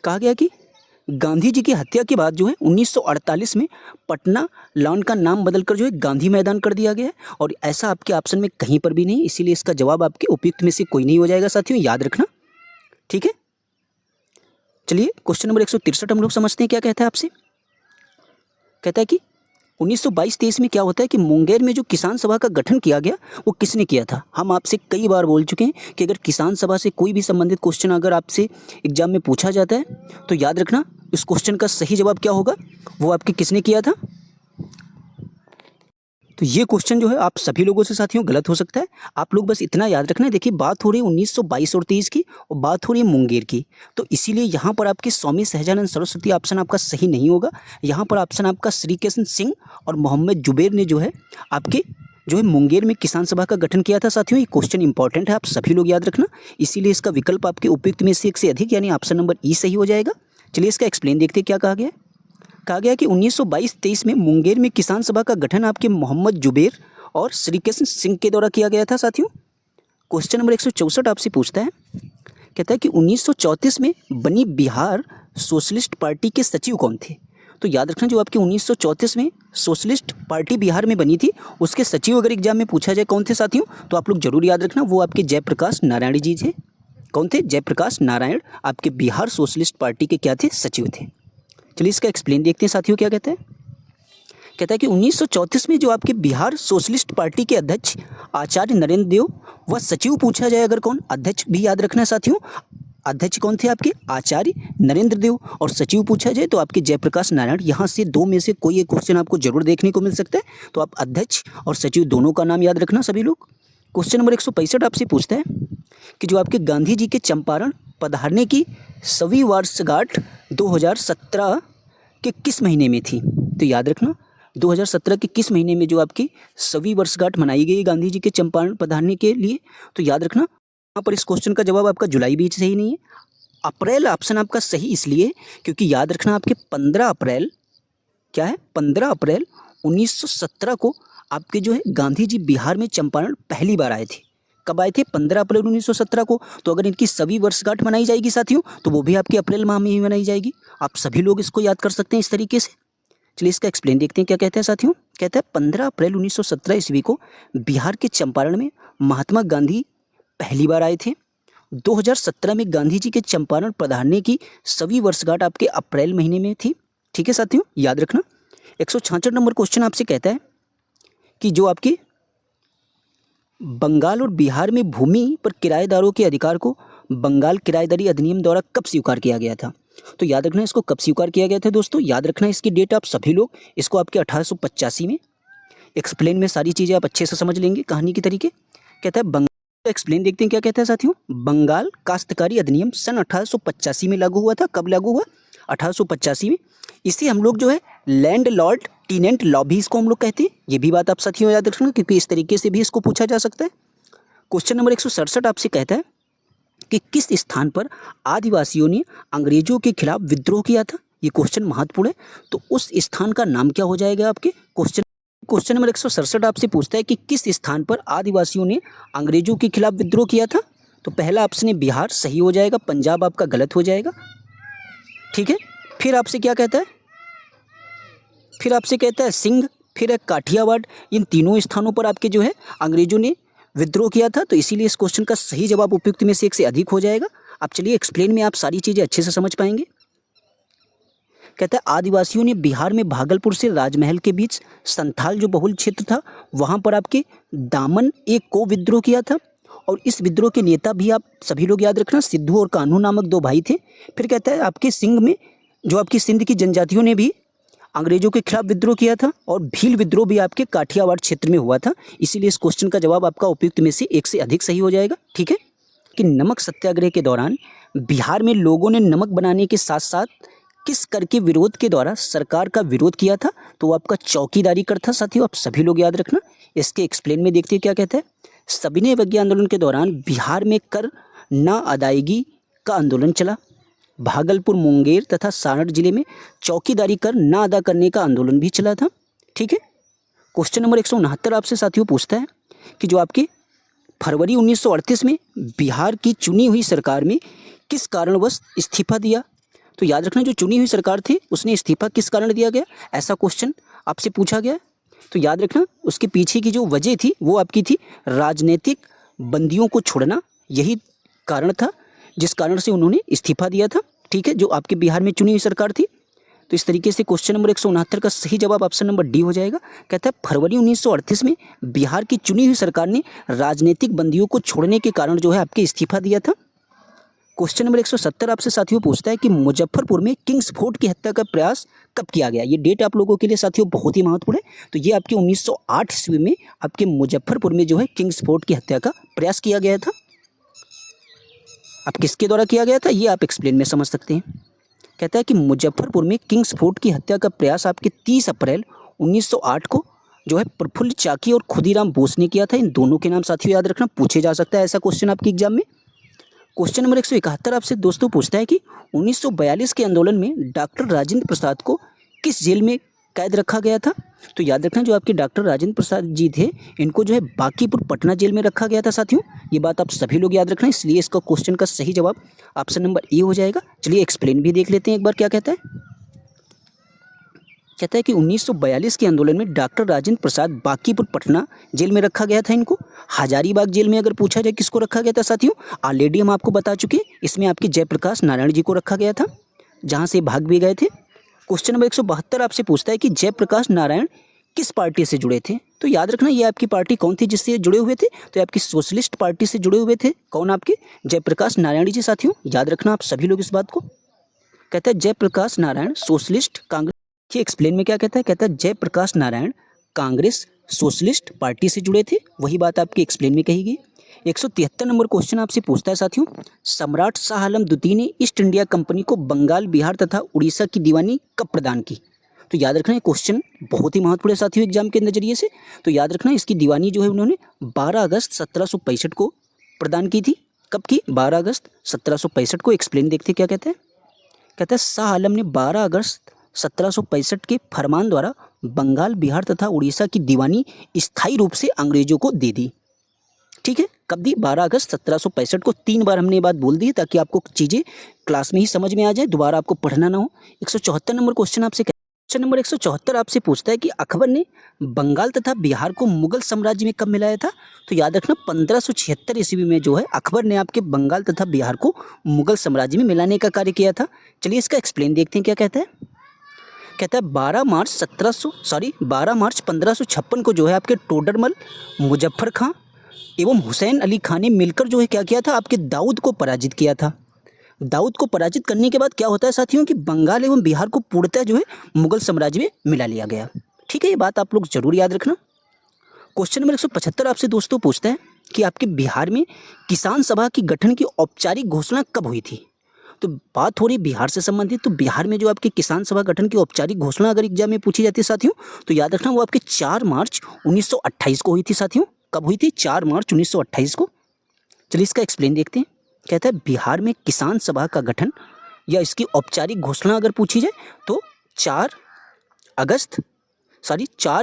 कहा गया कि गांधी जी की हत्या के बाद जो है 1948 में पटना लॉन का नाम बदलकर जो है गांधी मैदान कर दिया गया है और ऐसा आपके ऑप्शन में कहीं पर भी नहीं, इसीलिए इसका जवाब आपके उपयुक्त में से कोई नहीं हो जाएगा साथियों, याद रखना। ठीक है, चलिए क्वेश्चन नंबर 163 हम लोग समझते हैं क्या कहता है आपसे। कहता है कि 1922-23 में क्या होता है कि मुंगेर में जो किसान सभा का गठन किया गया वो किसने किया था। हम आपसे कई बार बोल चुके हैं कि अगर किसान सभा से कोई भी संबंधित क्वेश्चन अगर आपसे एग्जाम में पूछा जाता है तो याद रखना इस क्वेश्चन का सही जवाब क्या होगा, वो आपके किसने किया था। तो ये क्वेश्चन जो है आप सभी लोगों से साथियों गलत हो सकता है। आप लोग बस इतना याद रखना है, देखिए बात हो रही है 1922 और 23 की और बात हो रही है मुंगेर की, तो इसीलिए यहाँ पर आपके स्वामी सहजानंद सरस्वती ऑप्शन आपका सही नहीं होगा। यहाँ पर ऑप्शन आपका श्री कृष्ण सिंह और मोहम्मद जुबैर ने जो है आपके जो है मुंगेर में किसान सभा का गठन किया था। साथियों ये क्वेश्चन इंपॉर्टेंट है, आप सभी लोग याद रखना, इसीलिए इसका विकल्प आपके उपयुक्त में से एक से अधिक यानी ऑप्शन नंबर ई सही हो जाएगा। चलिए इसका एक्सप्लेन देखते हैं क्या कहा गया है। कहा गया कि 1922-23 में मुंगेर में किसान सभा का गठन आपके मोहम्मद जुबैर और श्री कृष्ण सिंह के द्वारा किया गया था। साथियों क्वेश्चन नंबर 164 आपसे पूछता है, कहता है कि 1934 में बनी बिहार सोशलिस्ट पार्टी के सचिव कौन थे। तो याद रखना जो आपके 1934 में सोशलिस्ट पार्टी बिहार में बनी थी उसके सचिव अगर एग्जाम में पूछा जाए कौन थे साथियों, तो आप लोग जरूर याद रखना वो आपके जयप्रकाश नारायण जी थे। कौन थे? जयप्रकाश नारायण आपके बिहार सोशलिस्ट पार्टी के क्या थे? सचिव थे। चलिए इसका एक्सप्लेन देखते हैं साथियों क्या कहता है। कहता है कि 1934 में जो आपके बिहार सोशलिस्ट पार्टी के अध्यक्ष आचार्य नरेंद्र देव व सचिव पूछा जाए अगर कौन, अध्यक्ष भी याद रखना है साथियों, अध्यक्ष कौन थे आपके? आचार्य नरेंद्र देव, और सचिव पूछा जाए तो आपके जयप्रकाश नारायण। यहाँ से दो में से कोई एक क्वेश्चन आपको जरूर देखने को मिल सकता है, तो आप अध्यक्ष और सचिव दोनों का नाम याद रखना सभी लोग। क्वेश्चन नंबर 165 आपसे पूछता है कि जो आपके गांधी जी के चंपारण पधारने की सवी वर्षगांठ 2017 के किस महीने में थी। तो याद रखना 2017 के किस महीने में जो आपकी सवी वर्षगांठ मनाई गई गांधी जी के चंपारण पधारने के लिए। तो याद रखना यहाँ पर इस क्वेश्चन का जवाब आपका जुलाई बीच सही नहीं है, अप्रैल ऑप्शन आपका सही इसलिए क्योंकि याद रखना आपके 15 अप्रैल क्या है 15 अप्रैल 1917 को आपके जो है गांधी जी बिहार में चंपारण पहली बार आए थे। कब आए थे 15 अप्रैल 1917 को। तो अगर इनकी सभी वर्षगांठ मनाई जाएगी साथियों तो वो भी आपके अप्रैल माह में ही मनाई जाएगी। आप सभी लोग इसको याद कर सकते हैं इस तरीके से। चलिए इसका एक्सप्लेन देखते हैं क्या कहते हैं साथियों। कहता है 15 अप्रैल 1917 ईस्वी को बिहार के चंपारण में महात्मा गांधी पहली बार आए थे। 2017 में गांधी जी के चंपारण पधारने की सभी वर्षगांठ आपके अप्रैल महीने में थी। ठीक है साथियों, याद रखना। 166 नंबर क्वेश्चन आपसे कहता है कि जो आपके बंगाल और बिहार में भूमि पर किराएदारों के अधिकार को बंगाल किराएदारी अधिनियम द्वारा कब स्वीकार किया गया था। तो याद रखना इसको कब स्वीकार किया गया था दोस्तों। याद रखना इसकी डेट आप सभी लोग इसको आपके 1885 में। एक्सप्लेन में सारी चीज़ें आप अच्छे से समझ लेंगे कहानी की तरीके। कहता है बंगाल एक्सप्लेन देखते हैं क्या कहता है साथियों। बंगाल काश्तकारी अधिनियम सन 1885 में लागू हुआ था। कब लागू हुआ 1885 में। इसे हम लोग जो है लैंड लॉर्ड टीनेंट लॉ भी इसको हम लोग कहते हैं। ये भी बात आप साथियों याद रखना क्योंकि इस तरीके से भी इसको पूछा जा सकता है। क्वेश्चन नंबर 167 आपसे कहता है कि किस स्थान पर आदिवासियों ने अंग्रेजों के खिलाफ विद्रोह किया था। ये क्वेश्चन महत्वपूर्ण है। तो उस स्थान का नाम क्या हो जाएगा आपके। क्वेश्चन नंबर 167 आपसे पूछता है कि किस स्थान पर आदिवासियों ने अंग्रेजों के खिलाफ विद्रोह किया था। तो पहला ऑप्शन है बिहार सही हो जाएगा, पंजाब आपका गलत हो जाएगा। ठीक है, फिर आपसे क्या कहता है, फिर आपसे कहता है सिंध, फिर है काठियावाड़। इन तीनों स्थानों पर आपके जो है अंग्रेजों ने विद्रोह किया था। तो इसीलिए इस क्वेश्चन का सही जवाब उपयुक्त में से एक से अधिक हो जाएगा। अब चलिए एक्सप्लेन में आप सारी चीज़ें अच्छे से समझ पाएंगे। कहता है आदिवासियों ने बिहार में भागलपुर से राजमहल के बीच संथाल जो बहुल क्षेत्र था वहाँ पर आपके दामन एक को विद्रोह किया था। और इस विद्रोह के नेता भी आप सभी लोग याद रखना सिद्धू और कान्हू नामक दो भाई थे। फिर कहता है आपके सिंध में जो आपकी सिंध की जनजातियों ने भी अंग्रेजों के खिलाफ विद्रोह किया था। और भील विद्रोह भी आपके काठियावाड़ क्षेत्र में हुआ था। इसीलिए इस क्वेश्चन का जवाब आपका उपयुक्त में से एक से अधिक सही हो जाएगा। ठीक है, कि नमक सत्याग्रह के दौरान बिहार में लोगों ने नमक बनाने के साथ साथ किस कर के विरोध के द्वारा सरकार का विरोध किया था। तो वो आपका चौकीदारी कर था साथियों। आप सभी लोग याद रखना। इसके एक्सप्लेन में देखते हैं क्या कहता है। सविनय अवज्ञा आंदोलन के दौरान बिहार में कर न अदायगी का आंदोलन चला। भागलपुर, मुंगेर तथा सारण जिले में चौकीदारी कर न अदा करने का आंदोलन भी चला था। ठीक है, क्वेश्चन नंबर 169 आपसे साथियों पूछता है कि जो आपके फरवरी 1938 में बिहार की चुनी हुई सरकार में किस कारणवश इस्तीफा दिया। तो याद रखना जो चुनी हुई सरकार थी उसने इस्तीफा किस कारण दिया गया, ऐसा क्वेश्चन आपसे पूछा गया। तो याद रखना उसके पीछे की जो वजह थी वो आपकी थी राजनीतिक बंदियों को छोड़ना। यही कारण था जिस कारण से उन्होंने इस्तीफा दिया था। ठीक है, जो आपके बिहार में चुनी हुई सरकार थी। तो इस तरीके से क्वेश्चन नंबर 169 का सही जवाब ऑप्शन नंबर डी हो जाएगा। कहता है फरवरी 1938 में बिहार की चुनी हुई सरकार ने राजनीतिक बंदियों को छोड़ने के कारण जो है आपके इस्तीफा दिया था। क्वेश्चन नंबर 170 आपसे साथियों पूछता है कि मुजफ्फरपुर में किंग्स फोर्ट की हत्या का प्रयास कब किया गया। ये डेट आप लोगों के लिए साथियों बहुत ही महत्वपूर्ण है। तो ये आपके 1908 ईस्वी में आपके मुजफ्फरपुर में जो है किंग्स फोर्ट की हत्या का प्रयास किया गया था। अब किसके द्वारा किया गया था ये आप एक्सप्लेन में समझ सकते हैं। कहता है कि मुजफ्फरपुर में किंग्स फोर्ट की हत्या का प्रयास आपके 30 अप्रैल 1908 को जो है प्रफुल्ल चाकी और खुदीराम बोस ने किया था। इन दोनों के नाम साथियों याद रखना, पूछे जा सकता है ऐसा क्वेश्चन आपके एग्जाम में। क्वेश्चन नंबर 171 आपसे दोस्तों पूछता है कि 1942 के आंदोलन में डॉक्टर राजेंद्र प्रसाद को किस जेल में कैद रखा गया था। तो याद रखना जो आपके डॉक्टर राजेंद्र प्रसाद जी थे इनको जो है बांकीपुर पटना जेल में रखा गया था साथियों। ये बात आप सभी लोग याद रखना, इसलिए इसका क्वेश्चन का सही जवाब ऑप्शन नंबर ए हो जाएगा। चलिए एक्सप्लेन भी देख लेते हैं एक बार क्या कहता है। कहता है कि 1942 के आंदोलन में डॉक्टर राजेंद्र प्रसाद बांकीपुर पटना जेल में रखा गया था। इनको हजारीबाग जेल में अगर पूछा जाए किसको रखा गया था साथियों, ऑलरेडी हम आपको बता चुके हैं। इसमें आपके जयप्रकाश नारायण जी को रखा गया था जहाँ से भाग भी गए थे। क्वेश्चन नंबर 172 आपसे पूछता है कि जयप्रकाश नारायण किस पार्टी से जुड़े थे। तो याद रखना ये आपकी पार्टी कौन थी जिससे जुड़े हुए थे। तो आपकी सोशलिस्ट पार्टी से जुड़े हुए थे। कौन, आपके जयप्रकाश नारायण जी साथियों। याद रखना आप सभी लोग इस बात को। कहता है जयप्रकाश नारायण सोशलिस्ट कांग्रेस के एक्सप्लेन में क्या कहता है। कहता है जयप्रकाश नारायण कांग्रेस सोशलिस्ट पार्टी से जुड़े थे, वही बात आपकी एक्सप्लेन में कही गई। 173 नंबर क्वेश्चन आपसे पूछता है साथियों, सम्राट शाह आलम द्वितीय ने ईस्ट इंडिया कंपनी को बंगाल, बिहार तथा उड़ीसा की दीवानी कब प्रदान की? तो याद रखना ये क्वेश्चन बहुत ही महत्वपूर्ण है साथियों एग्जाम के नज़रिए से। तो याद रखना इसकी दीवानी जो है उन्होंने 12 अगस्त 1765 को प्रदान की थी। कब की? 12 अगस्त 1765 को। एक्सप्लेन देखते क्या कहते हैं। कहता है शाह आलम ने 12 अगस्त 1765 के फरमान द्वारा बंगाल, बिहार तथा उड़ीसा की दीवानी स्थायी रूप से अंग्रेजों को दे दी। ठीक है, कब दी? 12 अगस्त 1765 को। 3 बार हमने ये बात बोल दी ताकि आपको चीज़ें क्लास में ही समझ में आ जाए, दोबारा आपको पढ़ना ना हो। 174 नंबर क्वेश्चन आपसे, क्वेश्चन नंबर 174 आपसे पूछता है कि अकबर ने बंगाल तथा बिहार को मुगल साम्राज्य में कब मिलाया था? तो याद रखना 1576 ईस्वी में जो है अकबर ने आपके बंगाल तथा बिहार को मुगल साम्राज्य में मिलाने का कार्य किया था। चलिए इसका एक्सप्लेन देखते हैं क्या कहता है। कहता है 12 मार्च 1556 को जो है आपके टोडरमल, मुजफ्फर खां एवं हुसैन अली खान ने मिलकर जो है क्या किया था, आपके दाऊद को पराजित किया था। दाऊद को पराजित करने के बाद क्या होता है साथियों कि बंगाल एवं बिहार को पूर्णतः जो है मुगल साम्राज्य में मिला लिया गया। ठीक है, ये बात आप लोग जरूर याद रखना। क्वेश्चन नंबर 175 आपसे दोस्तों पूछता है कि आपके बिहार में किसान सभा की गठन की औपचारिक घोषणा कब हुई थी? तो बात हो रही बिहार से संबंधित, तो बिहार में जो आपके किसान सभा गठन की औपचारिक घोषणा अगर एग्जाम में पूछी जाती है साथियों, तो याद रखना वो आपके 4 मार्च 1928 को हुई थी साथियों। कब हुई थी? 4 मार्च 1928 को। चलिए इसका एक्सप्लेन देखते हैं। कहता है बिहार में किसान सभा का गठन या इसकी औपचारिक घोषणा अगर पूछी जाए तो 4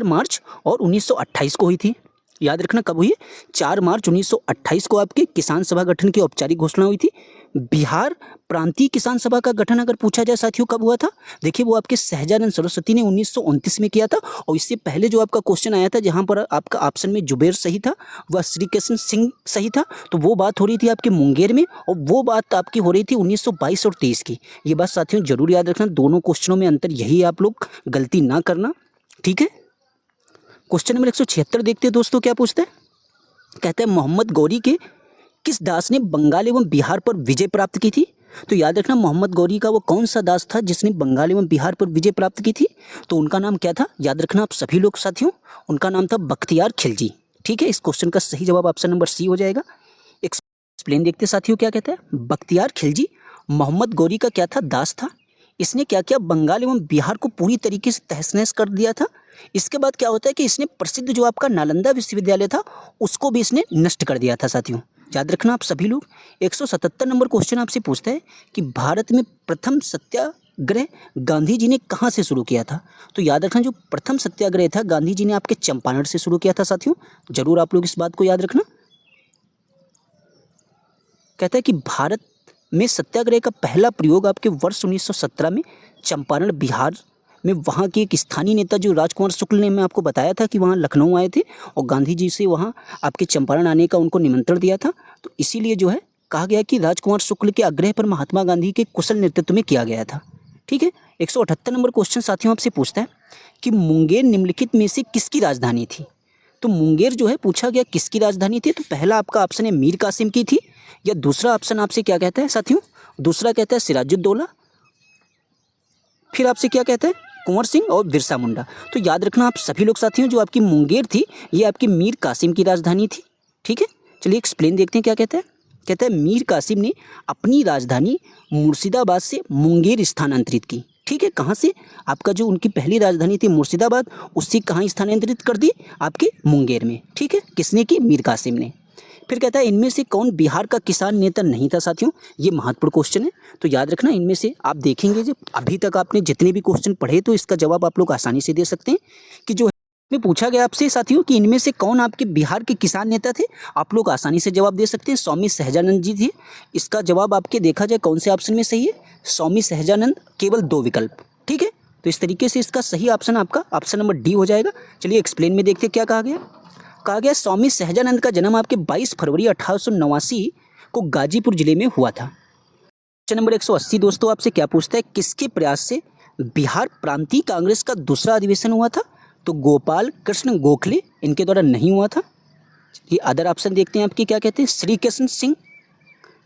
मार्च और 1928 को हुई थी। याद रखना कब हुई है? 4 मार्च 1928 को आपके किसान सभा गठन की औपचारिक घोषणा हुई थी। बिहार प्रांतीय किसान सभा का गठन अगर पूछा जाए साथियों कब हुआ था? देखिए वो आपके सहजानंद सरस्वती ने 1929 में किया था। और इससे पहले जो आपका क्वेश्चन आया था जहां पर आपका ऑप्शन में जुबेर सही था, वह श्री कृष्ण सिंह सही था, तो वो बात हो रही थी आपके मुंगेर में, और वो बात आपकी हो रही थी 1922 और 23 की। ये बात साथियों जरूर याद रखना, दोनों क्वेश्चनों में अंतर यही है, आप लोग गलती ना करना। ठीक है, क्वेश्चन नंबर 176 देखते हैं दोस्तों क्या पूछता है। कहता है मोहम्मद गौरी के किस दास ने बंगाल एवं बिहार पर विजय प्राप्त की थी? तो याद रखना मोहम्मद गौरी का वो कौन सा दास था जिसने बंगाल एवं बिहार पर विजय प्राप्त की थी? तो उनका नाम क्या था? याद रखना आप सभी लोग साथियों, उनका नाम था बख्तियार खिलजी। ठीक है, इस क्वेश्चन का सही जवाब ऑप्शन नंबर सी हो जाएगा। एक्सप्लेन देखते साथियों क्या कहता है। बख्तियार खिलजी मोहम्मद गौरी का क्या था? दास था। इसने क्या किया? बंगाल एवं बिहार को पूरी तरीके से तहस नहस कर दिया था। इसके बाद क्या होता है कि इसने प्रसिद्ध जो आपका नालंदा विश्वविद्यालय था उसको भी इसने नष्ट कर दिया था साथियों। याद रखना आप सभी लोग। 177 नंबर क्वेश्चन आपसे पूछता है कि भारत में प्रथम सत्याग्रह गांधी जी ने कहाँ से शुरू किया था? तो याद रखना जो प्रथम सत्याग्रह था गांधी जी ने आपके चंपारण से शुरू किया था साथियों। जरूर आप लोग इस बात को याद रखना। कहता है कि भारत में सत्याग्रह का पहला प्रयोग आपके वर्ष 1917 में चंपारण बिहार में वहाँ के एक स्थानीय नेता जो राजकुमार शुक्ल ने, मैं आपको बताया था कि वहाँ लखनऊ आए थे और गांधी जी से वहाँ आपके चंपारण आने का उनको निमंत्रण दिया था। तो इसीलिए जो है कहा गया कि राजकुमार शुक्ल के आग्रह पर महात्मा गांधी के कुशल नेतृत्व में किया गया था। ठीक है, 178 नंबर क्वेश्चन साथियों आपसे पूछता है कि मुंगेर निम्नलिखित में से किसकी राजधानी थी? तो मुंगेर जो है पूछा गया किसकी राजधानी थी? तो पहला आपका ऑप्शन है मीर कासिम की थी, या दूसरा ऑप्शन आपसे क्या कहता है साथियों? दूसरा कहता है सिराजुद्दौला, फिर आपसे क्या कहता है? कुंवर सिंह और बिरसा मुंडा। तो याद रखना आप सभी लोग साथियों जो आपकी मुंगेर थी ये आपकी मीर कासिम की राजधानी थी। ठीक है, चलिए एक्सप्लेन देखते हैं क्या कहता है। कहता है मीर कासिम ने अपनी राजधानी मुर्शिदाबाद से मुंगेर स्थानांतरित की। ठीक है, कहाँ से? आपका जो उनकी पहली राजधानी थी मुर्शिदाबाद, उससे कहाँ स्थानांतरित कर दी? आपके मुंगेर में। ठीक है, किसने की? मीर कासिम ने। फिर कहता है इनमें से कौन बिहार का किसान नेता नहीं था साथियों? ये महत्वपूर्ण क्वेश्चन है, तो याद रखना इनमें से आप देखेंगे जब अभी तक आपने जितने भी क्वेश्चन पढ़े तो इसका जवाब आप लोग आसानी से दे सकते हैं कि जो में पूछा गया आपसे साथियों कि इनमें से कौन आपके बिहार के किसान नेता थे, आप लोग आसानी से जवाब दे सकते हैं। स्वामी सहजानंद जी थे। इसका जवाब आपके देखा जाए कौन से ऑप्शन में सही है? स्वामी सहजानंद, केवल 2 विकल्प। ठीक है, तो इस तरीके से इसका सही ऑप्शन आपका ऑप्शन नंबर डी हो जाएगा। चलिए एक्सप्लेन में देखते क्या कहा गया। कहा गया स्वामी सहजानंद का जन्म आपके 22 फरवरी 1889 को गाजीपुर जिले में हुआ था। क्वेश्चन नंबर 180 दोस्तों आपसे क्या पूछता है? किसके प्रयास से बिहार प्रांतीय कांग्रेस का दूसरा अधिवेशन हुआ था? तो गोपाल कृष्ण गोखले इनके द्वारा नहीं हुआ था। ये अदर ऑप्शन देखते हैं आपके क्या कहते हैं, श्री कृष्ण सिंह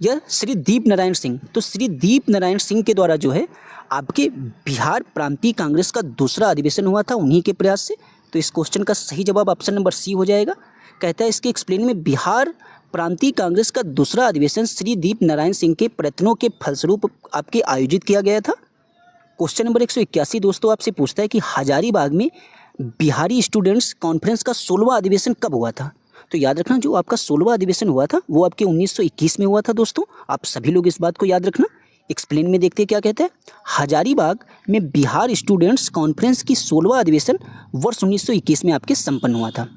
या श्री दीप नारायण सिंह। तो श्री दीप नारायण सिंह के द्वारा जो है आपके बिहार प्रांतीय कांग्रेस का दूसरा अधिवेशन हुआ था, उन्हीं के प्रयास से। तो इस क्वेश्चन का सही जवाब ऑप्शन नंबर सी हो जाएगा। कहता है इसके एक्सप्लेन में बिहार प्रांतीय कांग्रेस का दूसरा अधिवेशन श्री दीप नारायण सिंह के प्रयत्नों के फलस्वरूप आपके आयोजित किया गया था। क्वेश्चन नंबर 181 दोस्तों आपसे पूछता है कि हजारीबाग में बिहारी स्टूडेंट्स कॉन्फ्रेंस का 16वां अधिवेशन कब हुआ था। तो याद रखना जो आपका 16वां अधिवेशन हुआ था वो आपके 1921 में हुआ था दोस्तों। आप सभी लोग इस बात को याद रखना। एक्सप्लेन में देखते हैं क्या कहता है। हजारीबाग में बिहार स्टूडेंट्स कॉन्फ्रेंस की 16वां अधिवेशन वर्ष 1921 में आपके संपन्न हुआ था।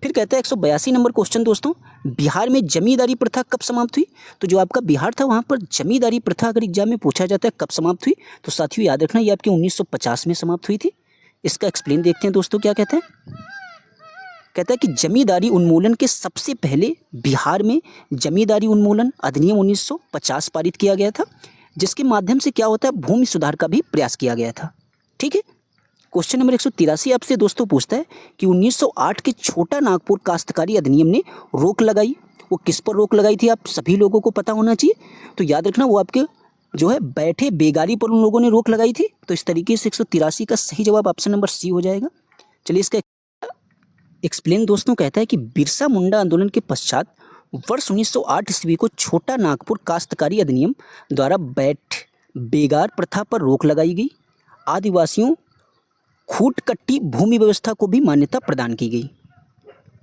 फिर कहता है 182 नंबर क्वेश्चन दोस्तों, बिहार में जमींदारी प्रथा कब समाप्त हुई। तो जो आपका बिहार था वहाँ पर जमींदारी प्रथा अगर एग्जाम में पूछा जाता है कब समाप्त हुई, तो साथियों याद रखना ये आपके 1950 में समाप्त हुई थी। इसका एक्सप्लेन देखते हैं दोस्तों क्या कहता है। कहता है कि जमींदारी उन्मूलन के सबसे पहले बिहार में जमींदारी उन्मूलन अधिनियम 1950 पारित किया गया था, जिसके माध्यम से क्या होता है भूमि सुधार का भी प्रयास किया गया था। ठीक है। क्वेश्चन नंबर 183 आपसे दोस्तों पूछता है कि 1908 के छोटा नागपुर काश्तकारी अधिनियम ने रोक लगाई। वो किस पर रोक लगाई थी आप सभी लोगों को पता होना चाहिए। तो याद रखना वो आपके जो है बैठे बेगारी पर उन लोगों ने रोक लगाई थी। तो इस तरीके से 183 का सही जवाब ऑप्शन नंबर सी हो जाएगा। चलिए इसका एक्सप्लेन दोस्तों कहता है कि बिरसा मुंडा आंदोलन के पश्चात वर्ष 1908 ईस्वी को छोटा नागपुर काश्तकारी अधिनियम द्वारा बैठ बेगार प्रथा पर रोक लगाई गई। आदिवासियों खूट कट्टी भूमि व्यवस्था को भी मान्यता प्रदान की गई।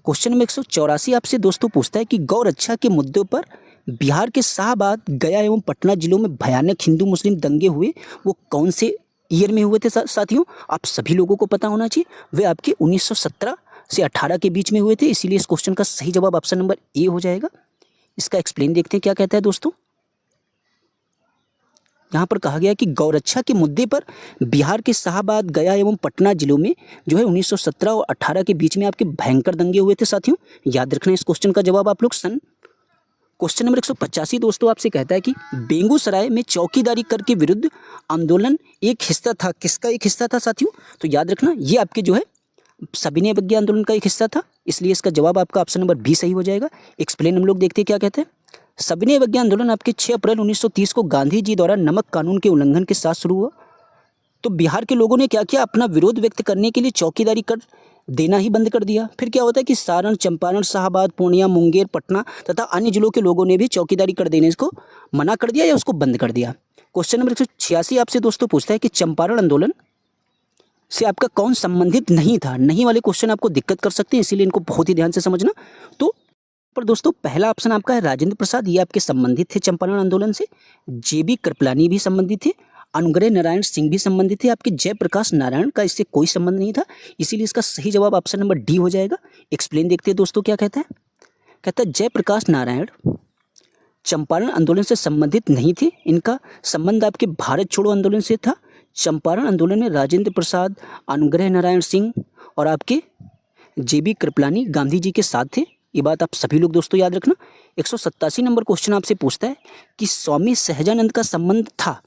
क्वेश्चन नंबर 184 आपसे दोस्तों पूछता है कि गौ रक्षा के मुद्दों पर बिहार के शाहबाद, गया एवं पटना जिलों में भयानक हिंदू मुस्लिम दंगे हुए वो कौन से ईयर में हुए थे साथियों। आप सभी लोगों को पता होना चाहिए वे आपके 1917 से 18 के बीच में हुए थे। इसीलिए इस क्वेश्चन का सही जवाब ऑप्शन नंबर ए हो जाएगा। इसका एक्सप्लेन देखते हैं क्या कहता है दोस्तों। यहाँ पर कहा गया कि गौरक्षा के मुद्दे पर बिहार के शाहबाद, गया एवं पटना जिलों में जो है 1917 और 18 के बीच में आपके भयंकर दंगे हुए थे साथियों। याद रखना इस क्वेश्चन का जवाब आप लोग सन। क्वेश्चन नंबर 185 दोस्तों आपसे कहता है कि बेगूसराय में चौकीदारी कर के विरुद्ध आंदोलन एक हिस्सा था। किसका एक हिस्सा था साथियों। तो याद रखना ये आपके जो है सविनय अवज्ञा आंदोलन का एक हिस्सा था। इसलिए इसका जवाब आपका ऑप्शन नंबर बी सही हो जाएगा। एक्सप्लेन हम लोग देखते हैं क्या कहते हैं। सविनय अवज्ञा आंदोलन आपके 6 अप्रैल 1930 को गांधी जी द्वारा नमक कानून के उल्लंघन के साथ शुरू हुआ। तो बिहार के लोगों ने क्या किया, अपना विरोध व्यक्त करने के लिए चौकीदारी कर देना ही बंद कर दिया। फिर क्या होता है कि सारण, चंपारण, शाहबाद, पूर्णिया, मुंगेर, पटना तथा अन्य जिलों के लोगों ने भी चौकीदारी कर देने को मना कर दिया या उसको बंद कर दिया। क्वेश्चन नंबर 186 आपसे दोस्तों पूछता है कि चंपारण आंदोलन से आपका कौन संबंधित नहीं था। नहीं वाले क्वेश्चन आपको दिक्कत कर सकते हैं, इसीलिए इनको बहुत ही ध्यान से समझना। तो पर दोस्तों पहला ऑप्शन आपका है राजेंद्र प्रसाद, ये आपके संबंधित थे चंपारण आंदोलन से। जेबी कृपलानी भी संबंधित थे। अनुग्रह नारायण सिंह भी संबंधित थे। आपके जयप्रकाश नारायण का इससे कोई संबंध नहीं था। इसीलिए इसका सही जवाब ऑप्शन नंबर डी हो जाएगा। एक्सप्लेन देखते हैं दोस्तों क्या कहता है। कहता है जयप्रकाश नारायण चंपारण आंदोलन से संबंधित नहीं थे। इनका संबंध आपके भारत छोड़ो आंदोलन से था। चंपारण आंदोलन में राजेंद्र प्रसाद, अनुग्रह नारायण सिंह और आपके जेबी कृपलानी गांधी जी के साथ थे। ये बात आप सभी लोग दोस्तों याद रखना। 187 नंबर क्वेश्चन आपसे पूछता है कि स्वामी सहजानंद का संबंध था।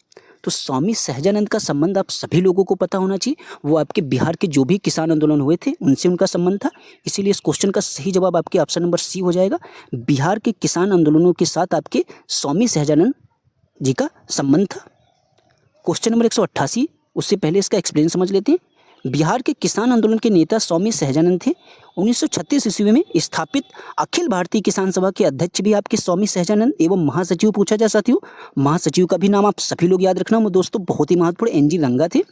तो स्वामी सहजानंद का संबंध आप सभी लोगों को पता होना चाहिए। वो आपके बिहार के जो भी किसान आंदोलन हुए थे उनसे उनका संबंध था। इसीलिए इस क्वेश्चन का सही जवाब आपके ऑप्शन नंबर सी हो जाएगा। बिहार के किसान आंदोलनों के साथ आपके स्वामी सहजानंद जी का संबंध था। क्वेश्चन नंबर 188, उससे पहले इसका एक्सप्लेन समझ लेते हैं। बिहार के किसान आंदोलन के नेता स्वामी सहजानंद थे। 1936 ईस्वी में स्थापित अखिल भारतीय किसान सभा के अध्यक्ष भी आपके स्वामी सहजानंद एवं महासचिव पूछा जा साथियों। महासचिव का भी नाम आप सभी लोग याद रखना। वो दोस्तों बहुत ही महत्वपूर्ण एनजी रंगा थे।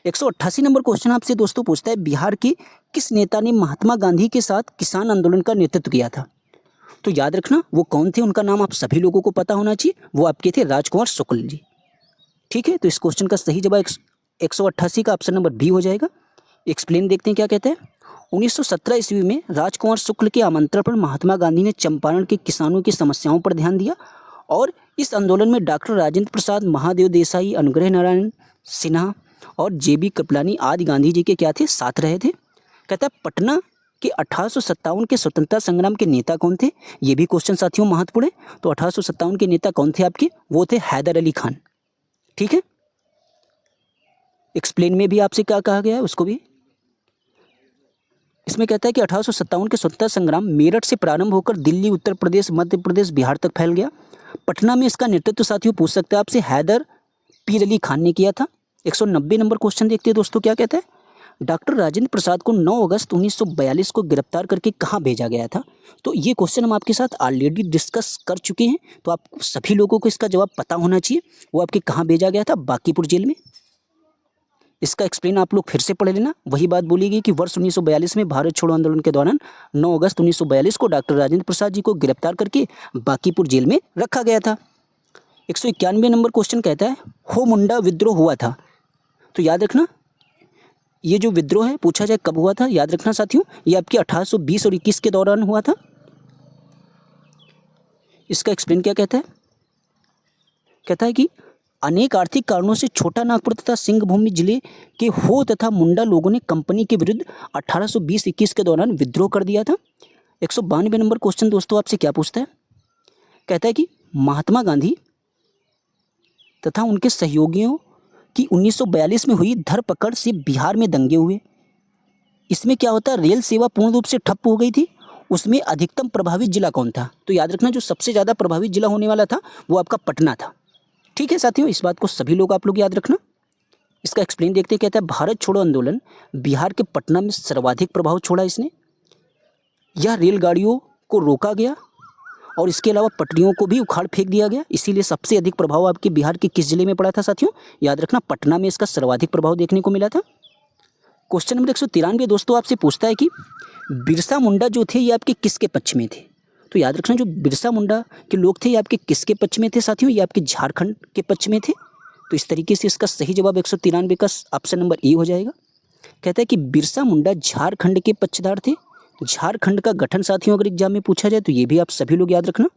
188 नंबर क्वेश्चन आपसे दोस्तों पूछता है बिहार के किस नेता ने महात्मा गांधी के साथ किसान आंदोलन का नेतृत्व किया था। तो याद रखना वो कौन थे, उनका नाम आप सभी लोगों को पता होना चाहिए। वो आपके थे राजकुमार शुक्ल जी। ठीक है। तो इस क्वेश्चन का सही जवाब 188 का ऑप्शन नंबर बी हो जाएगा। एक्सप्लेन देखते हैं क्या कहते हैं। 1917 ईस्वी में राजकुमार शुक्ल के आमंत्रण पर महात्मा गांधी ने चंपारण के किसानों की समस्याओं पर ध्यान दिया और इस आंदोलन में डॉक्टर राजेंद्र प्रसाद, महादेव देसाई, अनुग्रह नारायण सिन्हा और जेबी कृपलानी आदि गांधी जी के क्या थे, साथ रहे थे। कहता है पटना के 1857 के स्वतंत्रता संग्राम के नेता कौन थे। ये भी क्वेश्चन साथियों महत्वपूर्ण है। तो 1857 के नेता कौन थे आपके, वो थे हैदर अली खान। ठीक है। एक्सप्लेन में भी आपसे क्या कहा गया है उसको भी इसमें कहता है कि 1857 के स्वतंत्रता संग्राम मेरठ से प्रारंभ होकर दिल्ली, उत्तर प्रदेश, मध्य प्रदेश, बिहार तक फैल गया। पटना में इसका नेतृत्व साथियों पूछ सकते हैं आपसे हैदर पीर अली खान ने किया था। 190 नंबर क्वेश्चन देखते हैं दोस्तों क्या कहता है। डॉक्टर राजेंद्र प्रसाद को 9 अगस्त 1942 को गिरफ्तार करके कहाँ भेजा गया था? तो ये क्वेश्चन हम आपके साथ ऑलरेडी डिस्कस कर चुके हैं, तो आप सभी लोगों को इसका जवाब पता होना चाहिए। वो आपके कहाँ भेजा गया था? बांकीपुर जेल में। इसका एक्सप्लेन आप लोग फिर से पढ़ लेना। वही बात बोली गई कि वर्ष 1942 में भारत छोड़ो आंदोलन के दौरान 9 अगस्त 1942 को डॉक्टर राजेंद्र प्रसाद जी को गिरफ्तार करके बांकीपुर जेल में रखा गया था। 191 नंबर क्वेश्चन कहता है हो मुंडा विद्रोह हुआ था। तो याद रखना, ये जो विद्रोह है पूछा जाए कब हुआ था, याद रखना साथियों, ये आपके 1820 और 21 के दौरान हुआ था। इसका एक्सप्लेन क्या कहता है? कहता है कि अनेक आर्थिक कारणों से छोटा नागपुर तथा सिंहभूमि जिले के हो तथा मुंडा लोगों ने कंपनी के विरुद्ध 1820-21 के दौरान विद्रोह कर दिया था। 192 नंबर क्वेश्चन दोस्तों आपसे क्या पूछता है? कहता है कि महात्मा गांधी तथा उनके सहयोगियों की 1942 में हुई धरपकड़ से बिहार में दंगे हुए। इसमें क्या होता है, रेल सेवा पूर्ण रूप से ठप हो गई थी। उसमें अधिकतम प्रभावित जिला कौन था? तो याद रखना, जो सबसे ज़्यादा प्रभावित जिला होने वाला था वो आपका पटना था। ठीक है साथियों, इस बात को सभी लोग आप लोग याद रखना। इसका एक्सप्लेन देखते कहता है भारत छोड़ो आंदोलन बिहार के पटना में सर्वाधिक प्रभाव छोड़ा इसने। यह रेलगाड़ियों को रोका गया और इसके अलावा पटरियों को भी उखाड़ फेंक दिया गया। इसीलिए सबसे अधिक प्रभाव आपके बिहार के किस जिले में पड़ा था साथियों? याद रखना, पटना में इसका सर्वाधिक प्रभाव देखने को मिला था। क्वेश्चन नंबर 193 दोस्तों आपसे पूछता है कि बिरसा मुंडा जो थे ये आपके किसके पक्ष में थे? तो याद रखना, जो बिरसा मुंडा के लोग थे ये आपके किसके पक्ष में थे साथियों? ये आपके झारखंड के पक्ष में थे। तो इस तरीके से इसका सही जवाब 193 का ऑप्शन नंबर ए हो जाएगा। कहता है कि बिरसा मुंडा झारखंड के पक्षधर थे। झारखंड का गठन साथियों अगर एग्जाम में पूछा जाए तो ये भी आप सभी लोग याद रखना।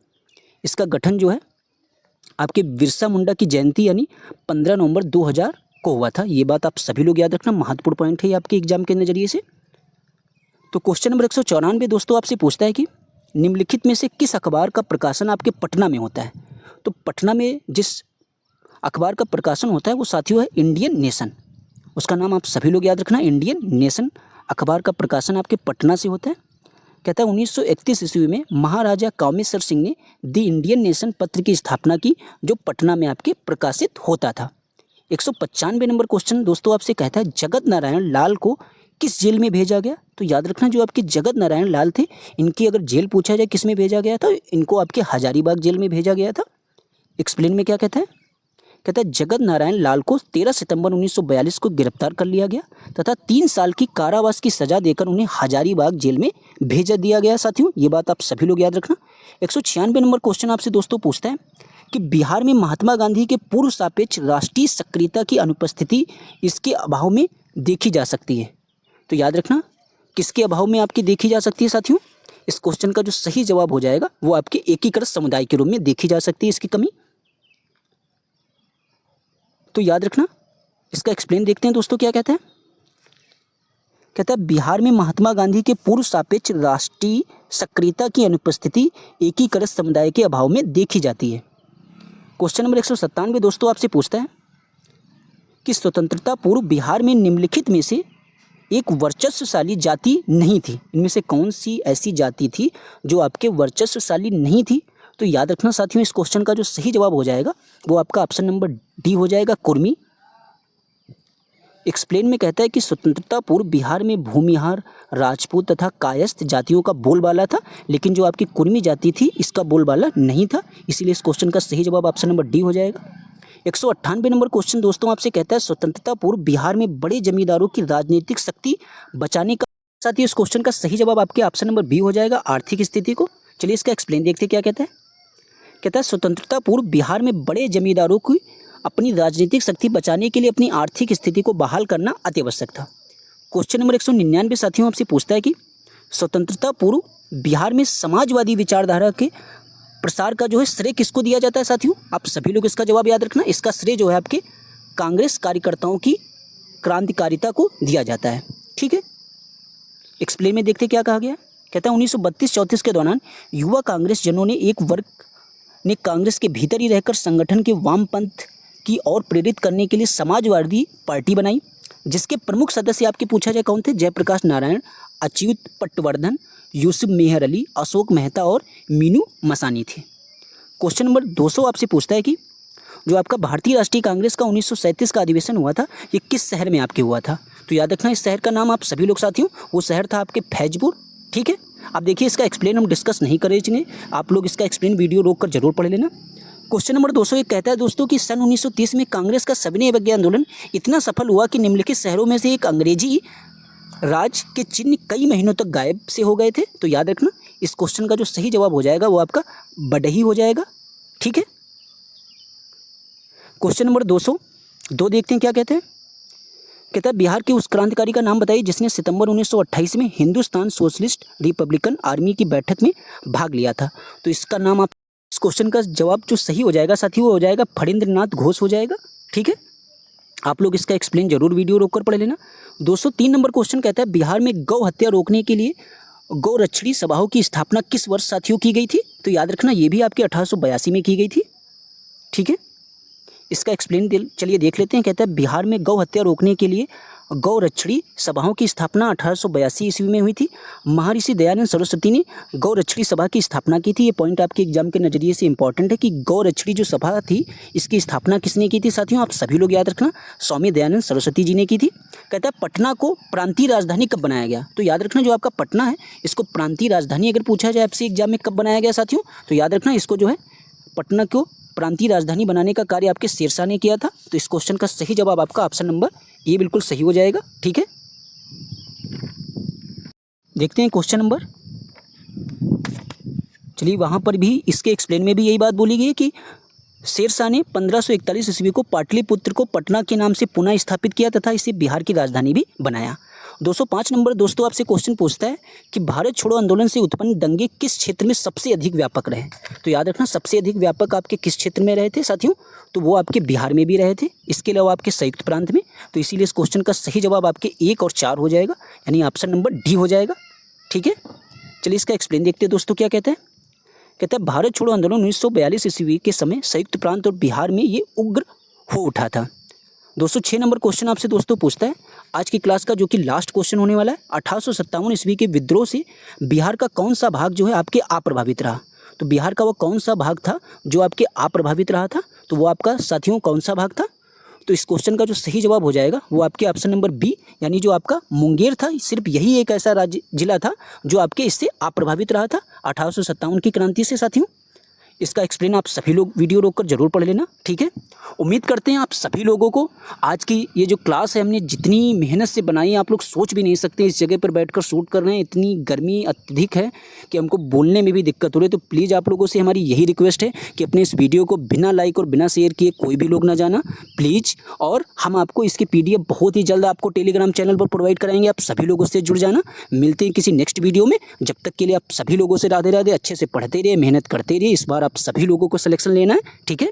इसका गठन जो है आपके बिरसा मुंडा की जयंती यानी 15 नवंबर 2000 को हुआ था। ये बात आप सभी लोग याद रखना, महत्वपूर्ण पॉइंट है ये आपके एग्जाम के नज़रिए से। तो क्वेश्चन नंबर 194 दोस्तों आपसे पूछता है कि निम्नलिखित में से किस अखबार का प्रकाशन आपके पटना में होता है? तो पटना में जिस अखबार का प्रकाशन होता है वो साथियों है इंडियन नेशन। उसका नाम आप सभी लोग याद रखना, इंडियन नेशन अखबार का प्रकाशन आपके पटना से होता है। कहता है 1931 ईस्वी में महाराजा कामेश्वर सिंह ने द इंडियन नेशन पत्र की स्थापना की जो पटना में आपके प्रकाशित होता था। 195 नंबर क्वेश्चन दोस्तों आपसे कहता है जगत नारायण लाल को किस जेल में भेजा गया? तो याद रखना, जो आपके जगत नारायण लाल थे इनकी अगर जेल पूछा जाए किस में भेजा गया था, इनको आपके हजारीबाग जेल में भेजा गया था। एक्सप्लेन में क्या कहता है? कहता है जगत नारायण लाल को 13 सितंबर 1942 को गिरफ्तार कर लिया गया तथा 3 साल की कारावास की सजा देकर उन्हें हजारीबाग जेल में भेजा दिया गया साथियों। ये बात आप सभी लोग याद रखना। 196 नंबर क्वेश्चन आपसे दोस्तों पूछता है कि बिहार में महात्मा गांधी के पूर्व सापेक्ष राष्ट्रीय सक्रियता की अनुपस्थिति इसके अभाव में देखी जा सकती है। तो याद रखना, किसके अभाव में आपकी देखी जा सकती है साथियों? इस क्वेश्चन का जो सही जवाब हो जाएगा वो आपके एकीकृत समुदाय के रूप में देखी जा सकती है इसकी कमी। तो याद रखना, इसका एक्सप्लेन देखते हैं दोस्तों क्या कहता है। कहता है बिहार में महात्मा गांधी के पूर्व सापेक्ष राष्ट्रीय सक्रियता की अनुपस्थिति एकीकृत समुदाय के अभाव में देखी जाती है। क्वेश्चन नंबर 197 दोस्तों आपसे पूछता है कि स्वतंत्रता पूर्व बिहार में निम्नलिखित में से एक वर्चस्वशाली जाति नहीं थी। इनमें से कौन सी ऐसी जाति थी जो आपके वर्चस्वशाली नहीं थी? तो याद रखना साथियों, इस क्वेश्चन का जो सही जवाब हो जाएगा वो आपका ऑप्शन नंबर डी हो जाएगा, कुर्मी। एक्सप्लेन में कहता है कि स्वतंत्रता पूर्व बिहार में भूमिहार, राजपूत तथा कायस्थ जातियों का बोलबाला था, लेकिन जो आपकी कुर्मी जाति थी इसका बोलबाला नहीं था। इसीलिए इस क्वेश्चन का सही जवाब ऑप्शन नंबर डी हो जाएगा। 198 नंबर क्वेश्चन दोस्तों आपसे कहता है स्वतंत्रता पूर्व बिहार में बड़े जमींदारों की राजनीतिक शक्ति बचाने का। साथ ही इस क्वेश्चन का सही जवाब आपके ऑप्शन नंबर बी हो जाएगा, आर्थिक स्थिति को। चलिए इसका एक्सप्लेन देखते क्या कहता है। कहता है स्वतंत्रता पूर्व बिहार में बड़े जमींदारों की अपनी राजनीतिक शक्ति बचाने के लिए अपनी आर्थिक स्थिति को बहाल करना अति आवश्यक था। क्वेश्चन नंबर 199 साथियों आपसे पूछता है कि स्वतंत्रता पूर्व बिहार में समाजवादी विचारधारा के प्रसार का जो है श्रेय किसको दिया जाता है साथियों? आप सभी लोग इसका जवाब याद रखना। इसका श्रेय जो है आपके कांग्रेस कार्यकर्ताओं की क्रांतिकारिता को दिया जाता है। ठीक है, एक्सप्लेन में देखते क्या कहा गया। कहता है 1932-34 के दौरान युवा कांग्रेस जनों ने एक वर्ग ने कांग्रेस के भीतर ही रहकर संगठन के वामपंथ की ओर प्रेरित करने के लिए समाजवादी पार्टी बनाई, जिसके प्रमुख सदस्य आपके पूछा जाए कौन थे? जयप्रकाश नारायण, अच्युत पटवर्धन, यूसुफ मेहर अली, अशोक मेहता और मीनू मसानी थे। क्वेश्चन नंबर 200 आपसे पूछता है कि जो आपका भारतीय राष्ट्रीय कांग्रेस का 1937 का अधिवेशन हुआ था, ये किस शहर में आपके हुआ था? तो याद रखना इस शहर का नाम आप सभी लोग साथियों, वो शहर था आपके फैजपुर। ठीक है, अब देखिए इसका एक्सप्लेन हम डिस्कस नहीं करें इसने, आप लोग इसका एक्सप्लेन वीडियो रोक कर जरूर पढ़ लेना। क्वेश्चन नंबर 201 कहता है दोस्तों कि सन 1930 में कांग्रेस का सविनय अवज्ञा आंदोलन इतना सफल हुआ कि निम्नलिखित शहरों में से एक अंग्रेजी राज के चिन्ह कई महीनों तक गायब से हो गए थे। तो याद रखना इस क्वेश्चन का जो सही जवाब हो जाएगा वो आपका बडही हो जाएगा। ठीक है, क्वेश्चन नंबर 202 देखते हैं क्या कहते हैं। कहता है बिहार के उस क्रांतिकारी का नाम बताइए जिसने सितंबर 1928 में हिंदुस्तान सोशलिस्ट रिपब्लिकन आर्मी की बैठक में भाग लिया था। तो इसका नाम आप, इस क्वेश्चन का जवाब जो सही हो जाएगा साथी वो हो जाएगा फणींद्रनाथ घोष हो जाएगा। ठीक है, आप लोग इसका एक्सप्लेन जरूर वीडियो रोक कर पढ़ लेना। 203 नंबर क्वेश्चन कहता है बिहार में गौ हत्या रोकने के लिए गौरक्षणी सभाओं की स्थापना किस वर्ष साथियों की गई थी? तो याद रखना ये भी आपके 1882 में की गई थी। ठीक है, इसका एक्सप्लेन चलिए देख लेते हैं। कहता है बिहार में गौ हत्या रोकने के लिए गौरक्षणी सभाओं की स्थापना 1882 ईस्वी में हुई थी। महर्षि दयानंद सरस्वती ने गौरक्षणी सभा की स्थापना की थी। ये पॉइंट आपके एग्जाम के नज़रिए से इंपॉर्टेंट है कि गौरक्षणी जो सभा थी इसकी स्थापना किसने की थी साथियों? आप सभी लोग याद रखना स्वामी दयानंद सरस्वती जी ने की थी। कहता है पटना को प्रांतीय राजधानी कब बनाया गया? तो याद रखना जो आपका पटना है इसको प्रांतीय राजधानी अगर पूछा जाए आपसे एग्जाम में कब बनाया गया साथियों, तो याद रखना इसको जो है पटना को प्रांतीय राजधानी बनाने का कार्य आपके शेरशाह ने किया था। तो इस क्वेश्चन का सही जवाब आपका ऑप्शन नंबर ए बिल्कुल सही हो जाएगा। ठीक है, देखते हैं क्वेश्चन नंबर, चलिए वहाँ पर भी इसके एक्सप्लेन में भी यही बात बोली गई है कि शेरशाह ने 1541 ईस्वी को पाटलिपुत्र को पटना के नाम से पुनः स्थापित किया तथा इसे बिहार की राजधानी भी बनाया। 205 नंबर दोस्तों आपसे क्वेश्चन पूछता है कि भारत छोड़ो आंदोलन से उत्पन्न दंगे किस क्षेत्र में सबसे अधिक व्यापक रहे? तो याद रखना सबसे अधिक व्यापक आपके किस क्षेत्र में रहे थे साथियों? तो वो आपके बिहार में भी रहे थे, इसके अलावा आपके संयुक्त प्रांत में। तो इसीलिए इस क्वेश्चन का सही जवाब आपके 1 और 4 हो जाएगा, यानी ऑप्शन नंबर डी हो जाएगा। ठीक है, चलिए इसका एक्सप्लेन देखते हैं दोस्तों क्या कहते हैं। कहता है भारत छोड़ो आंदोलन 1942 ईस्वी के समय संयुक्त प्रांत और बिहार में ये उग्र हो उठा था। 206 नंबर क्वेश्चन आपसे दोस्तों पूछता है आज की क्लास का जो कि लास्ट क्वेश्चन होने वाला है, 1857 ईस्वी के विद्रोह से बिहार का कौन सा भाग जो है आपके अप्रभावित रहा? तो बिहार का वो कौन सा भाग था जो आपके अप्रभावित रहा था? तो वो आपका साथियों कौन सा भाग था? तो इस क्वेश्चन का जो सही जवाब हो जाएगा वो आपके ऑप्शन नंबर बी, यानी जो आपका मुंगेर था। सिर्फ यही एक ऐसा राज्य जिला था जो आपके इससे अप्रभावित रहा था 1857 की क्रांति से साथियों। इसका एक्सप्लेन आप सभी लोग वीडियो रोककर जरूर पढ़ लेना। ठीक है, उम्मीद करते हैं आप सभी लोगों को आज की ये जो क्लास है हमने जितनी मेहनत से बनाई है आप लोग सोच भी नहीं सकते। इस जगह पर बैठकर शूट कर रहे हैं, इतनी गर्मी अत्यधिक है कि हमको बोलने में भी दिक्कत हो रही है। तो प्लीज़ आप लोगों से हमारी यही रिक्वेस्ट है कि अपने इस वीडियो को बिना लाइक और बिना शेयर किए कोई भी लोग ना जाना प्लीज़। और हम आपको इसकी PDF बहुत ही जल्द आपको टेलीग्राम चैनल पर प्रोवाइड कराएंगे, आप सभी लोगों से जुड़ जाना। मिलते हैं किसी नेक्स्ट वीडियो में, जब तक के लिए आप सभी लोगों से राधे राधे, अच्छे से पढ़ते रहिए, मेहनत करते रहिए। इस बार आप सभी लोगों को सिलेक्शन लेना है। ठीक है।